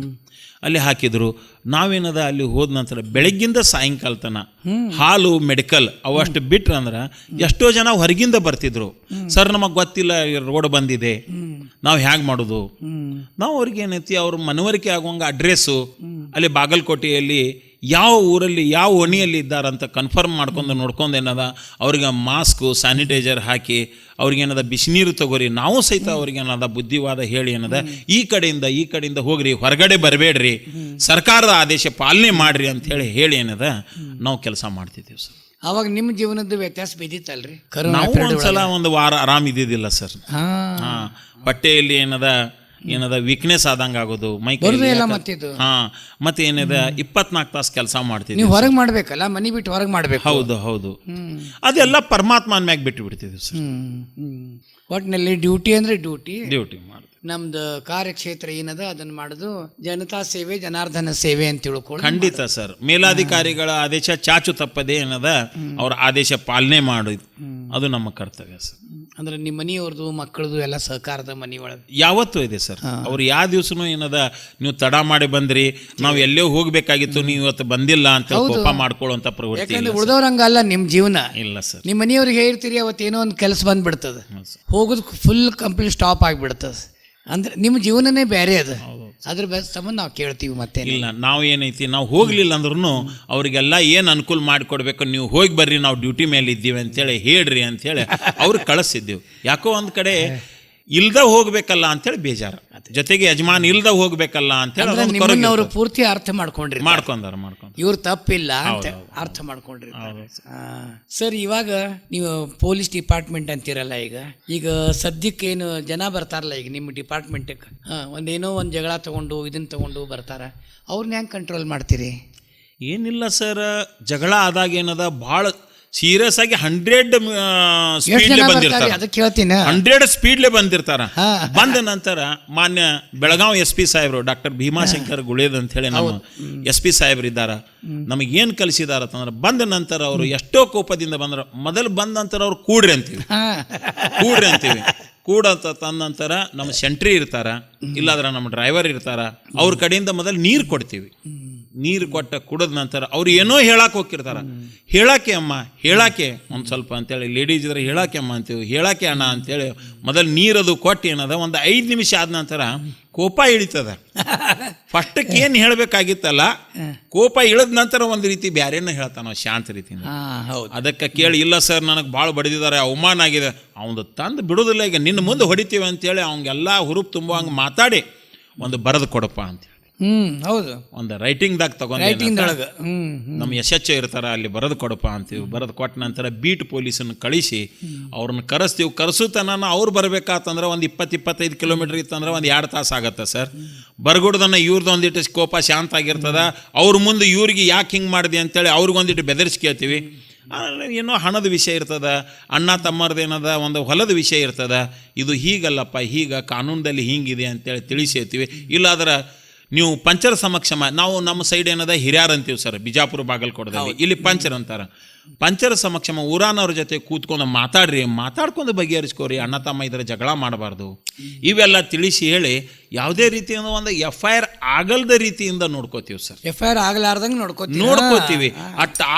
ಹಾಕಿದ್ರು. ನಾವೇನದ, ಅಲ್ಲಿ ಹೋದ ನಂತರ ಬೆಳಗ್ಗಿಂದ ಸಾಯಂಕಾಲ ತನ ಹಾಲು, ಮೆಡಿಕಲ್ ಅವಷ್ಟು ಬಿಟ್ರೆ ಅಂದ್ರೆ ಎಷ್ಟೋ ಜನ ಹೊರಗಿಂದ ಬರ್ತಿದ್ರು. ಸರ್, ನಮಗೆ ಗೊತ್ತಿಲ್ಲ ರೋಡ್ ಬಂದಿದೆ, ನಾವು ಹ್ಯಾಗೆ ಮಾಡೋದು? ನಾವು ಅವ್ರಿಗೆ ಏನೈತಿ ಅವ್ರ ಮನವರಿಕೆ ಆಗುವಂಗೆ ಅಡ್ರೆಸ್ಸು ಅಲ್ಲಿ ಬಾಗಲಕೋಟೆಯಲ್ಲಿ ಯಾವ ಊರಲ್ಲಿ ಯಾವ ಓಣಿಯಲ್ಲಿ ಇದ್ದಾರಂತ ಕನ್ಫರ್ಮ್ ಮಾಡ್ಕೊಂಡು ನೋಡ್ಕೊಂಡು ಏನದ ಅವ್ರಿಗೆ ಮಾಸ್ಕು ಸ್ಯಾನಿಟೈಸರ್ ಹಾಕಿ ಅವ್ರಿಗೇನದ ಬಿಸಿನೀರು ತಗೋರಿ, ನಾವು ಸಹಿತ ಅವ್ರಿಗೇನದ ಬುದ್ಧಿವಾದ ಹೇಳಿ ಏನದ ಈ ಕಡೆಯಿಂದ ಹೋಗ್ರಿ, ಹೊರಗಡೆ ಬರಬೇಡ್ರಿ, ಸರ್ಕಾರದ ಆದೇಶ ಪಾಲನೆ ಮಾಡ್ರಿ ಅಂತ ಹೇಳಿ ಏನದ ನಾವು ಕೆಲಸ ಮಾಡ್ತಿದ್ದೀವಿ ಸರ್. ಅವಾಗ ನಿಮ್ಮ ಜೀವನದ ವ್ಯತ್ಯಾಸ ಬಿದ್ದಿತ್ತಲ್ರಿ? ನಾವು ಒಂದ್ಸಲ ಒಂದು ವಾರ ಆರಾಮ್ ಇದ್ದಿದ್ದಿಲ್ಲ ಸರ್. ಹೊಟ್ಟೆಯಲ್ಲಿ ಏನದ ವೀಕ್ನೆಸ್ ಆದಂಗೆ ಆಗೋದು, ಮೈ ಮತ್ತೆ ಏನಿದೆ 24 ತಾಸು ಕೆಲಸ ಮಾಡ್ತಿದ್ವಿ. ನೀವು ಹೊರಗೆ ಮಾಡ್ಬೇಕಲ್ಲ, ಮನಿ ಬಿಟ್ಟು ಹೊರಗೆ ಮಾಡ್ಬೇಕು. ಹೌದು ಅದೆಲ್ಲ ಪರಮಾತ್ಮನ ಮ್ಯಾಗ ಬಿಟ್ಟು ಬಿಡ್ತಿದ್ವಿ ಸರ್. ಒಟ್ಟಿನಲ್ಲಿ ಡ್ಯೂಟಿ ಅಂದ್ರೆ ಡ್ಯೂಟಿ ಮಾಡಿ ನಮ್ದು ಕಾರ್ಯಕ್ಷೇತ್ರ ಏನದ ಅದನ್ನ ಮಾಡೋದು, ಜನತಾ ಸೇವೆ ಜನಾರ್ದನ ಸೇವೆ ಅಂತ ತಿಳ್ಕೊಳ್ಳಿ. ಖಂಡಿತ ಸರ್. ಮೇಲಾಧಿಕಾರಿಗಳ ಆದೇಶ ಚಾಚು ತಪ್ಪದೆ ಏನದ ಅವ್ರ ಆದೇಶ ಪಾಲನೆ ಮಾಡೋದು ಅದು ನಮ್ಮ ಕರ್ತವ್ಯ ಸರ್. ಅಂದ್ರೆ ನಿಮ್ಮ ಮನೆಯವ್ರದ್ದು ಮಕ್ಕಳದು ಎಲ್ಲ ಸಹಕಾರದ ಮನೆ ಒಳಗೆ ಯಾವತ್ತೂ ಇದೆ ಸರ್. ಅವ್ರು ಯಾವ ದಿವ್ಸನೂ ಏನದ ನೀವು ತಡ ಮಾಡಿ ಬಂದ್ರಿ, ನಾವು ಎಲ್ಲೋ ಹೋಗ್ಬೇಕಾಗಿತ್ತು, ನೀವು ಇವತ್ತು ಬಂದಿಲ್ಲ ಅಂತ ಕೋಪ ಮಾಡ್ಕೊಳ್ಳುವಂತ ಪ್ರವೃತ್ತಿ. ಯಾಕಂದ್ರೆ ಉಳಿದವ್ರಂಗಲ್ಲ ನಿಮ್ಮ ಜೀವನ ಇಲ್ಲ ಸರ್. ನಿಮ್ಮ ಮನೆಯವ್ರಿಗೆ ಹೇಳ್ತೀರಿ, ಅವತ್ತೇನೋ ಒಂದು ಕೆಲಸ ಬಂದ್ಬಿಡ್ತದೆ, ಹೋಗೋದು ಫುಲ್ ಕಂಪ್ಲೀಟ್ ಸ್ಟಾಪ್ ಆಗಿಬಿಡ್ತದೆ. ಅಂದ್ರೆ ನಿಮ್ಮ ಜೀವನನೇ ಬೇರೆ ಅದು. ಅದ್ರ ಸಂಬಂಧ ನಾವು ಕೇಳ್ತೀವಿ. ಮತ್ತೆ ಇಲ್ಲ, ನಾವು ಏನೈತಿ, ನಾವು ಹೋಗ್ಲಿಲ್ಲ ಅಂದ್ರೂ ಅವರಿಗೆಲ್ಲ ಏನು ಅನುಕೂಲ ಮಾಡಿಕೊಡ್ಬೇಕು, ನೀವು ಹೋಗಿ ಬರ್ರಿ, ನಾವು ಡ್ಯೂಟಿ ಮೇಲೆ ಇದ್ದೀವಿ ಅಂತೇಳಿ ಹೇಳ್ರಿ ಅಂತೇಳಿ ಅವ್ರಿಗೆ ಕಳಿಸಿದ್ದೀವಿ. ಯಾಕೋ ಒಂದು ಕಡೆ ಇಲ್ದ ಹೋಗ್ಬೇಕಲ್ಲ ಅಂತೇಳಿ ಬೇಜಾರು, ಜೊತೆಗೆ ಯಜಮಾನ್ ಇಲ್ದ ಹೋಗ್ಬೇಕಲ್ಲ ಅಂತೇಳಿ ಅವರು ಪೂರ್ತಿ ಅರ್ಥ ಮಾಡ್ಕೊಂಡ್ರಿ, ಮಾಡ್ಕೊಂಡಾರ ಇವ್ರು ತಪ್ಪಿಲ್ಲ ಅಂತ ಅರ್ಥ ಮಾಡ್ಕೊಂಡ್ರಿ. ಸರ್, ಇವಾಗ ನೀವು ಪೊಲೀಸ್ ಡಿಪಾರ್ಟ್ಮೆಂಟ್ ಅಂತೀರಲ್ಲ, ಈಗ ಸದ್ಯಕ್ಕೆ ಏನು ಜನ ಬರ್ತಾರಲ್ಲ ಈಗ ನಿಮ್ಮ ಡಿಪಾರ್ಟ್ಮೆಂಟ್ಗೆ, ಒಂದೇನೋ ಒಂದು ಜಗಳ ತಗೊಂಡು ಇದನ್ನ ತಗೊಂಡು ಬರ್ತಾರ, ಅವ್ರನ್ನ ಹೆಂಗೆ ಕಂಟ್ರೋಲ್ ಮಾಡ್ತೀರಿ? ಏನಿಲ್ಲ ಸರ್, ಜಗಳ ಆದಾಗ ಏನದ ಭಾಳ ಸೀರಿಯಸ್ ಆಗಿ 100 ಸ್ಪೀಡ್ಲೆ ಬಂದಿರ್ತಾರೆ. 100 ಸ್ಪೀಡ್ಲೆ ಬಂದಿರ್ತಾರ. ಬಂದ ನಂತರ ಮಾನ್ಯ ಬೆಳಗಾವಿ SP ಸಾಹೇಬರು ಡಾಕ್ಟರ್ ಭೀಮಾಶಂಕರ್ ಗುಳೇದ್ ಅಂತ ಹೇಳಿ ನಮ್ಮ SP ಸಾಹೇಬ್ರು ಇದ್ದಾರ. ನಮಗೇನು ಕಲಿಸಿದಾರ ಅಂತಂದ್ರೆ, ಬಂದ ನಂತರ ಅವರು ಎಷ್ಟೋ ಕೋಪದಿಂದ ಬಂದ್ರ, ಮೊದಲು ಬಂದ ನಂತರ ಅವ್ರು ಕೂಡ್ರಿ ಅಂತೀವಿ. ಕೂಡಂತ ತಂದ ನಂತರ ನಮ್ಮ ಸೆಂಟ್ರಿ ಇರ್ತಾರ, ಇಲ್ಲಾಂದ್ರೆ ನಮ್ಮ ಡ್ರೈವರ್ ಇರ್ತಾರ, ಅವ್ರ ಕಡೆಯಿಂದ ಮೊದಲು ನೀರು ಕೊಡ್ತೀವಿ. ನೀರು ಕೊಟ್ಟ ಕುಡಿದ ನಂತರ ಅವ್ರು ಏನೋ ಹೇಳಕ್ಕೆ ಹೋಗಿರ್ತಾರ, ಹೇಳಕ್ಕೆ ಅಮ್ಮ ಹೇಳಕ್ಕೆ ಒಂದು ಸ್ವಲ್ಪ ಅಂತೇಳಿ, ಲೇಡೀಸ್ ಇದ್ರೆ ಹೇಳಕ್ಕೆ ಅಮ್ಮ ಅಂತೀವಿ, ಹೇಳಕ್ಕೆ ಅಣ್ಣ ಅಂತೇಳಿ ಮೊದಲು ನೀರದು ಕೊಟ್ಟು ಏನದ ಒಂದು 5 ನಿಮಿಷ ಆದ ನಂತರ ಕೋಪ ಇಳಿತದ. ಫಸ್ಟಕ್ಕೆ ಏನು ಹೇಳಬೇಕಾಗಿತ್ತಲ್ಲ, ಕೋಪ ಇಳಿದ ನಂತರ ಒಂದು ರೀತಿ ಬ್ಯಾರೇನ ಹೇಳ್ತಾನ ಶಾಂತ ರೀತಿಯಿಂದ. ಅದಕ್ಕೆ ಕೇಳಿ, ಇಲ್ಲ ಸರ್ ನನಗೆ ಭಾಳ ಬಡಿದಿದ್ದಾರೆ, ಅವಮಾನ ಆಗಿದೆ, ಅವನು ತಂದು ಬಿಡೋದಿಲ್ಲ, ಈಗ ನಿನ್ನ ಮುಂದೆ ಹೊಡಿತೀವಿ ಅಂತೇಳಿ ಅವಂಗೆಲ್ಲ ಹುರುಪು ತುಂಬ ಹಂಗೆ ಮಾತಾಡಿ ಒಂದು ಬರೆದು ಕೊಡಪ್ಪ ಅಂತೇಳಿ. ಹೌದು, ಒಂದು ರೈಟಿಂಗ್ದಾಗ ತಗೊಂಡು ನಮ್ಮ SHO ಇರ್ತಾರ, ಅಲ್ಲಿ ಬರೆದು ಕೊಡಪ್ಪ ಅಂತೀವಿ. ಬರೆದು ಕೊಟ್ಟ ನಂತರ ಬೀಟ್ ಪೊಲೀಸನ್ನು ಕಳಿಸಿ ಅವ್ರನ್ನ ಕರೆಸ್ತೀವಿ. ಕರೆಸುತ್ತಾನ ಅವ್ರು ಬರಬೇಕಾತಂದ್ರೆ ಒಂದು 20-25 ಕಿಲೋಮೀಟರ್ ಇತ್ತಂದ್ರೆ ಒಂದು 2 ತಾಸು ಆಗತ್ತೆ ಸರ್. ಬರ್ಗುಡ್ದನ್ನ ಇವ್ರದ್ದು ಒಂದಿಟ್ಟು ಕೋಪ ಶಾಂತ ಆಗಿರ್ತದ, ಅವ್ರ ಮುಂದೆ ಇವ್ರಿಗೆ ಯಾಕೆ ಹಿಂಗೆ ಮಾಡಿದೆ ಅಂತೇಳಿ ಅವ್ರಿಗೊಂದಿಟ್ಟು ಬೆದರಿಸಿ ಕೇಳ್ತೀವಿ. ಏನೋ ಹಣದ ವಿಷಯ ಇರ್ತದ, ಅಣ್ಣ ತಮ್ಮರದೇನದ ಒಂದು ಹೊಲದ ವಿಷಯ ಇರ್ತದ, ಇದು ಹೀಗಲ್ಲಪ್ಪ, ಹೀಗ ಕಾನೂನದಲ್ಲಿ ಹಿಂಗಿದೆ ಅಂತೇಳಿ ತಿಳಿಸಿರ್ತೀವಿ. ಇಲ್ಲಾದ್ರೆ ನೀವು ಪಂಚರ ಸಮಕ್ಷಮ, ನಾವು ನಮ್ಮ ಸೈಡ್ ಏನದ ಹಿರಿಯರ್ ಅಂತೀವಿ ಸರ್, ಬಿಜಾಪುರ ಬಾಗಲಕೋಟದಲ್ಲಿ, ಇಲ್ಲಿ ಪಂಚರ್ ಅಂತಾರೆ. ಪಂಚರ ಸಮಕ್ಷಮ ಊರಾನವ್ರ ಜೊತೆ ಕೂತ್ಕೊಂಡು ಮಾತಾಡ್ಕೊಂಡು ಬಗೆಹರಿಸ್ಕೋರಿ, ಅಣ್ಣ ತಮ್ಮ ಇದ್ರೆ ಜಗಳ ಮಾಡಬಾರ್ದು, ಇವೆಲ್ಲ ತಿಳಿಸಿ ಹೇಳಿ ಯಾವುದೇ ರೀತಿಯಿಂದ ಒಂದು FIR ಆಗಲ್ದ ರೀತಿಯಿಂದ ನೋಡ್ಕೋತೀವಿ ಸರ್. FIR ಆಗಲಾರ್ದಂಗೆ ನೋಡ್ಕೋತೀವಿ.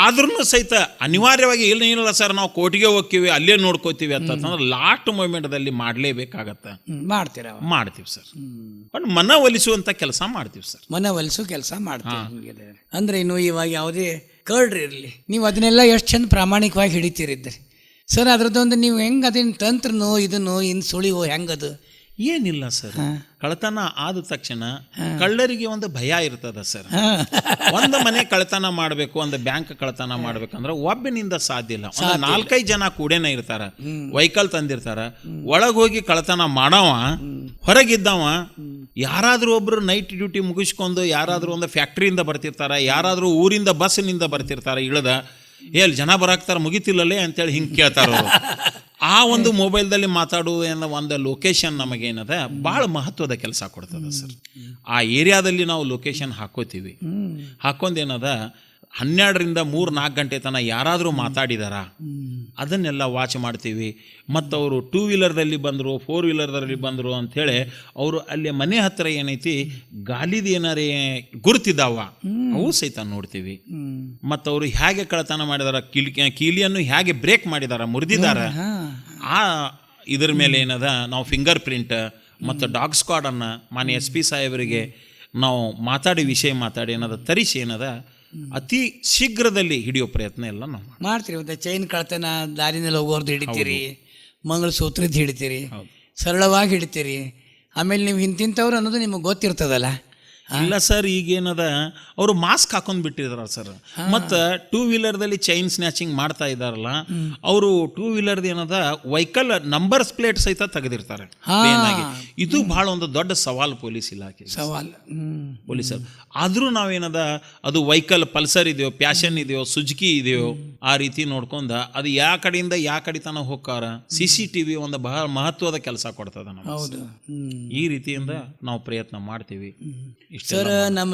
ಆದ್ರೂ ಸಹಿತ ಅನಿವಾರ್ಯವಾಗಿ ಇಲ್ಲ ಸರ್, ನಾವು ಕೋರ್ಟಿಗೆ ಹೋಗ್ತೀವಿ, ಅಲ್ಲೇ ನೋಡ್ಕೋತೀವಿ ಅಂತಂದ್ರೆ ಲಾಸ್ಟ್ ಮೂಮೆಂಟ್ದಲ್ಲಿ ಮಾಡಲೇಬೇಕಾಗತ್ತೆ. ಮಾಡ್ತೀವಿ ಸರ್. ಬಟ್ ಮನವೊಲಿಸುವಂತ ಕೆಲಸ ಮಾಡ್ತೀವಿ ಸರ್. ಮನವೊಲಿಸೋ ಕೆಲಸ ಮಾಡ್ತೀವಿ. ಅಂದ್ರೆ ಇನ್ನು ಇವಾಗ ಯಾವುದೇ ಕರ್ಡ್ರಿ ಇರಲಿ, ನೀವು ಅದನ್ನೆಲ್ಲ ಎಷ್ಟು ಚಂದ ಪ್ರಾಮಾಣಿಕವಾಗಿ ಹಿಡಿತೀರಿದ್ರಿ ಸರ್. ಅದ್ರದ್ದೊಂದು ನೀವು ಹೆಂಗೆ ಅದನ್ನ ತಂತ್ರನೋ ಇದನ್ನು ಇನ್ನು ಸುಳಿವೋ ಹೆಂಗದು? ಏನಿಲ್ಲ ಸರ್, ಕಳ್ತನ ಆದ ತಕ್ಷಣ ಕಳ್ಳರಿಗೆ ಒಂದು ಭಯ ಇರ್ತದ ಸರ್. ಒಂದು ಮನೆ ಕಳ್ತನ ಮಾಡಬೇಕು, ಒಂದು ಬ್ಯಾಂಕ್ ಕಳ್ತನ ಮಾಡ್ಬೇಕಂದ್ರೆ ಒಬ್ಬನಿಂದ ಸಾಧ್ಯ ಇಲ್ಲ. ಒಂದು 4-5 ಜನ ಕೂಡೇನೆ ಇರ್ತಾರ, ವೆಹಿಕಲ್ ತಂದಿರ್ತಾರ, ಒಳಗೆ ಹೋಗಿ ಕಳ್ತನ ಮಾಡವ, ಹೊರಗಿದ್ದವ ಯಾರಾದ್ರೂ ಒಬ್ರು ನೈಟ್ ಡ್ಯೂಟಿ ಮುಗಿಸ್ಕೊಂಡು ಯಾರಾದ್ರೂ ಒಂದು ಫ್ಯಾಕ್ಟ್ರಿಯಿಂದ ಬರ್ತಿರ್ತಾರ, ಯಾರಾದ್ರೂ ಊರಿಂದ ಬಸ್ನಿಂದ ಬರ್ತಿರ್ತಾರ, ಇಳದ ಎಲ್ಲಿ ಜನ ಬರಾಕ್ತಾರ ಮುಗಿತಿಲ್ಲಲೇ ಅಂತೇಳಿ ಹಿಂಗೆ ಕೇಳ್ತಾರ. ಆ ಒಂದು ಮೊಬೈಲ್ದಲ್ಲಿ ಮಾತಾಡುವ ಒಂದು ಲೊಕೇಶನ್ ನಮಗೇನದ ಭಾಳ ಮಹತ್ವದ ಕೆಲಸ ಕೊಡ್ತದೆ ಸರ್. ಆ ಏರಿಯಾದಲ್ಲಿ ನಾವು ಲೊಕೇಶನ್ ಹಾಕೋತೀವಿ. ಹಾಕೊಂಡೇನದ 12ರಿಂದ 3-4 ಗಂಟೆ ತನಕ ಯಾರಾದರೂ ಮಾತಾಡಿದಾರ ಅದನ್ನೆಲ್ಲ ವಾಚ್ ಮಾಡ್ತೀವಿ. ಮತ್ತು ಅವರು 2 ವೀಲರ್ದಲ್ಲಿ ಬಂದರು, 4 ವೀಲರ್ದಲ್ಲಿ ಬಂದರು ಅಂಥೇಳಿ ಅವರು ಅಲ್ಲಿ ಮನೆ ಹತ್ತಿರ ಏನೈತಿ ಗಾಲಿದು ಏನಾರೇ ಗುರುತಿದ್ದಾವ ಅವು ಸಹಿತ ನೋಡ್ತೀವಿ. ಮತ್ತು ಅವರು ಹೇಗೆ ಕಳ್ಳತನ ಮಾಡಿದಾರ, ಕೀಲಿಯನ್ನು ಹೇಗೆ ಬ್ರೇಕ್ ಮಾಡಿದಾರ, ಮುರಿದಿದಾರ, ಆ ಇದ್ರ ಮೇಲೆ ಏನದ ನಾವು ಫಿಂಗರ್ ಪ್ರಿಂಟ್ ಮತ್ತು ಡಾಗ್ ಸ್ಕ್ವಾಡನ್ನು ಮಾನ್ಯ SP ಸಾಹೇಬರಿಗೆ ನಾವು ವಿಷಯ ಮಾತಾಡಿ ಏನದ ತರಿಸಿ ಏನದ ಅತಿ ಶೀಘ್ರದಲ್ಲಿ ಹಿಡಿಯೋ ಪ್ರಯತ್ನ ಎಲ್ಲ ನಾವು ಮಾಡ್ತೀರಿ. ಮತ್ತೆ ಚೈನ್ ಕಳ್ತನ ದಾರಿನಲ್ಲಿ ಹೋಗೋರ್ದು ಹಿಡಿತೀರಿ, ಮಂಗಳಸೂತ್ರದ್ದು ಹಿಡಿತೀರಿ, ಸರಳವಾಗಿ ಹಿಡಿತೀರಿ. ಆಮೇಲೆ ನೀವು ಇಂತಿಂಥವ್ರು ಅನ್ನೋದು ನಿಮಗೆ ಗೊತ್ತಿರ್ತದಲ್ಲ. ಇಲ್ಲ ಸರ್, ಈಗೇನದ ಅವರು ಮಾಸ್ಕ್ ಹಾಕೊಂಡ್ ಬಿಟ್ಟಿದಾರ ಸರ್. ಮತ್ತು 2 ವೀಲರ್ದಲ್ಲಿ ಚೈನ್ ಸ್ನ್ಯಾಚಿಂಗ್ ಮಾಡ್ತಾ ಇದ್ದಾರಲ್ಲ, ಅವರು 2 ವೀಲರ್ದು ಏನದ ವೆಹಿಕಲ್ ನಂಬರ್ಸ್ ಪ್ಲೇಟ್ ಸಹಿತ ತೆಗೆದಿರ್ತಾರೆ. ಇದು ಬಹಳ ಒಂದು ದೊಡ್ಡ ಸವಾಲು ಪೊಲೀಸ್ ಇಲಾಖೆ, ಪೊಲೀಸರು. ಆದ್ರೂ ನಾವೇನದ ಅದು ವೆಹಿಕಲ್ ಪಲ್ಸರ್ ಇದೆಯೋ, ಪ್ಯಾಷನ್ ಇದೆಯೋ, ಸುಜುಕಿ ಇದೆಯೋ, ಆ ರೀತಿ ನೋಡ್ಕೊಂಡ ಅದು ಯಾವ ಕಡೆಯಿಂದ ಯಾವ ಕಡೆ ತನಕ ಹೋಗ್ತಾರ. CCTV ಒಂದು ಬಹಳ ಮಹತ್ವದ ಕೆಲಸ ಕೊಡ್ತದ ನಮಗೆ. ಈ ರೀತಿಯಿಂದ ನಾವು ಪ್ರಯತ್ನ ಮಾಡ್ತೀವಿ. ಸರ್,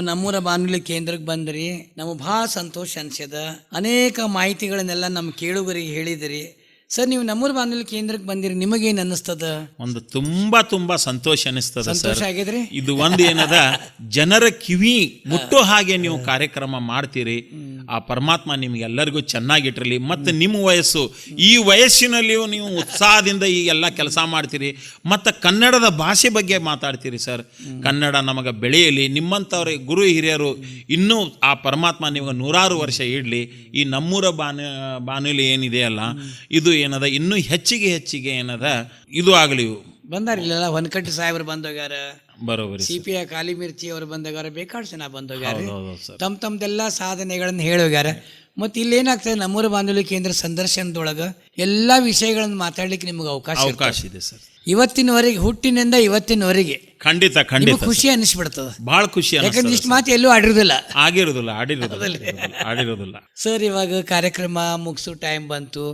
ನಮ್ಮೂರ ಬಾನುಲಿ ಕೇಂದ್ರಕ್ಕೆ ಬಂದ್ರಿ, ನಮಗೆ ಭಾಳ ಸಂತೋಷ ಅನ್ಸ್ಯದ. ಅನೇಕ ಮಾಹಿತಿಗಳನ್ನೆಲ್ಲ ನಮ್ಮ ಕೇಳುಗರಿಗೆ ಹೇಳಿದಿರಿ. ಸರ್, ನೀವು ನಮ್ಮೂರ ಬಾನುಲಿ ಕೇಂದ್ರಕ್ಕೆ ಬಂದಿರಿ, ನಿಮಗೇನು ಅನ್ನಿಸ್ತದ? ಒಂದು ತುಂಬಾ ಸಂತೋಷ ಅನಿಸ್ತದ. ಸಂತೋಷ ಆಗಿದ್ರಿ. ಇದು ಒಂದು ಏನದ ಜನರ ಕಿವಿ ಮುಟ್ಟೋ ಹಾಗೆ ನೀವು ಕಾರ್ಯಕ್ರಮ ಮಾಡ್ತೀರಿ. ಆ ಪರಮಾತ್ಮ ನಿಮ್ಗೆಲ್ಲರಿಗೂ ಚೆನ್ನಾಗಿಟ್ಟಿರಲಿ. ಮತ್ತು ನಿಮ್ಮ ವಯಸ್ಸು, ಈ ವಯಸ್ಸಿನಲ್ಲಿಯೂ ನೀವು ಉತ್ಸಾಹದಿಂದ ಈ ಎಲ್ಲ ಕೆಲಸ ಮಾಡ್ತೀರಿ. ಮತ್ತು ಕನ್ನಡದ ಭಾಷೆ ಬಗ್ಗೆ ಮಾತಾಡ್ತೀರಿ ಸರ್. ಕನ್ನಡ ನಮಗೆ ಬೆಳೆಯಲಿ. ನಿಮ್ಮಂಥವ್ರ ಗುರು ಹಿರಿಯರು ಇನ್ನೂ ಆ ಪರಮಾತ್ಮ ನಿಮಗೆ 100 ವರ್ಷ ಇಡಲಿ. ಈ ನಮ್ಮೂರ ಬಾನುಲಿ ಏನಿದೆಯಲ್ಲ, ಇದು ಏನದ ಇನ್ನೂ ಹೆಚ್ಚಿಗೆ ಏನದ ಇದು ಆಗಲಿ. ಬಂದಾರಿಲ್ಲ, ಹೊನಕಟ್ಟಿ ಸಾಹೇಬ್ರು ಬಂದೋಗ್ಯಾರ, ಬರೋಬರಿ. CPI ಕಾಲಿ ಮಿರ್ಚಿ ಅವರು ಬಂದೋಗ್ಯಾರ, ಬೇಕಾಷ್ಟು ಜನ ಬಂದೋಗ್ಯಾರ, ತಮ್ಮದೆಲ್ಲ ಸಾಧನೆಗಳನ್ನು ಹೇಳೋಗ್ಯಾರ. ಮತ್ತು ಇಲ್ಲೇನಾಗ್ತದೆ, ನಮ್ಮೂರ ಬಾನುಲಿ ಕೇಂದ್ರ ಸಂದರ್ಶನದೊಳಗೆ ಎಲ್ಲ ವಿಷಯಗಳನ್ನು ಮಾತಾಡ್ಲಿಕ್ಕೆ ನಿಮ್ಗೆ ಅವಕಾಶ ಇದೆ ಸರ್. ಇವತ್ತಿನವರೆಗೆ, ಹುಟ್ಟಿನಿಂದ ಇವತ್ತಿನವರೆಗೆ ಖಂಡಿತ ಖುಷಿ ಅನಿಸ್ಬಿಡ್ತದ, ಬಹಳ ಖುಷಿ. ಯಾಕಂದ್ರೆ ಇಷ್ಟು ಮಾತು ಎಲ್ಲೂ ಆಡಿರೋದಿಲ್ಲ. ಆಡಿರೋದಿಲ್ಲ ಸರ್, ಇವಾಗ ಕಾರ್ಯಕ್ರಮ ಮುಗಿಸೋ ಟೈಮ್ ಬಂತು.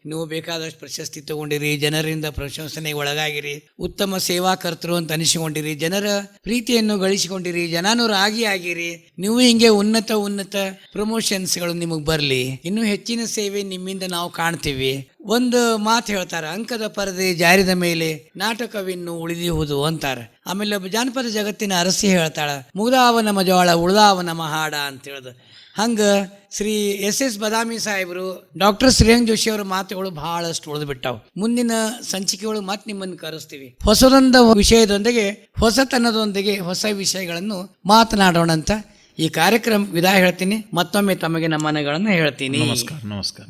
ನೀವು ಬೇಕಾದಷ್ಟು ಪ್ರಶಸ್ತಿ ತಗೊಂಡಿರಿ, ಜನರಿಂದ ಪ್ರಶಂಸನೆಗೆ ಒಳಗಾಗಿರಿ, ಉತ್ತಮ ಸೇವಾಕರ್ತರು ಅಂತ ಅನಿಸಿಕೊಂಡಿರಿ, ಜನರ ಪ್ರೀತಿಯನ್ನು ಗಳಿಸಿಕೊಂಡಿರಿ, ಜನಾನುರಾಗಿ ಆಗಿರಿ. ನೀವು ಹಿಂಗೆ ಉನ್ನತ ಪ್ರಮೋಷನ್ಸ್ಗಳು ನಿಮಗೆ ಬರಲಿ. ಇನ್ನೂ ಹೆಚ್ಚಿನ ಸೇವೆ ನಿಮ್ಮಿಂದ ನಾವು ಕಾಣ್ತೀವಿ. ಒಂದು ಮಾತು ಹೇಳ್ತಾರ, ಅಂಕದ ಪರದೆ ಜಾರಿದ ಮೇಲೆ ನಾಟಕವಿನ್ನು ಉಳಿದಿಹುದು ಅಂತಾರ. ಆಮೇಲೆ ಜಾನಪದ ಜಗತ್ತಿನ ಅರಸಿ ಹೇಳ್ತಾಳ, ಮುಗ್ದಾವ ನಮ್ಮ ಜೋಳ ಉಳ್ದಾವ ನಮ್ಮ ಹಾಡ ಅಂತ ಹೇಳ್ದ. ಹಂಗ ಶ್ರೀ SS ಬದಾಮಿ ಸಾಹೇಬರು, ಡಾಕ್ಟರ್ ಶ್ರೀರಂಗ ಜೋಶಿ ಅವರ ಮಾತುಗಳು ಬಹಳಷ್ಟು ಉಳಿದು ಬಿಟ್ಟಾವು. ಮುಂದಿನ ಸಂಚಿಕೆಗಳು ಮತ್ತೆ ನಿಮ್ಮನ್ನು ಕರೆಸ್ತೀವಿ. ಹೊಸದೊಂದು ವಿಷಯದೊಂದಿಗೆ, ಹೊಸತನದೊಂದಿಗೆ ಹೊಸ ವಿಷಯಗಳನ್ನು ಮಾತನಾಡೋಣ ಅಂತ ಈ ಕಾರ್ಯಕ್ರಮ ವಿದಾಯ ಹೇಳ್ತೀನಿ. ಮತ್ತೊಮ್ಮೆ ತಮಗೆ ನಮನಗಳನ್ನು ಹೇಳ್ತೀನಿ. ನಮಸ್ಕಾರ.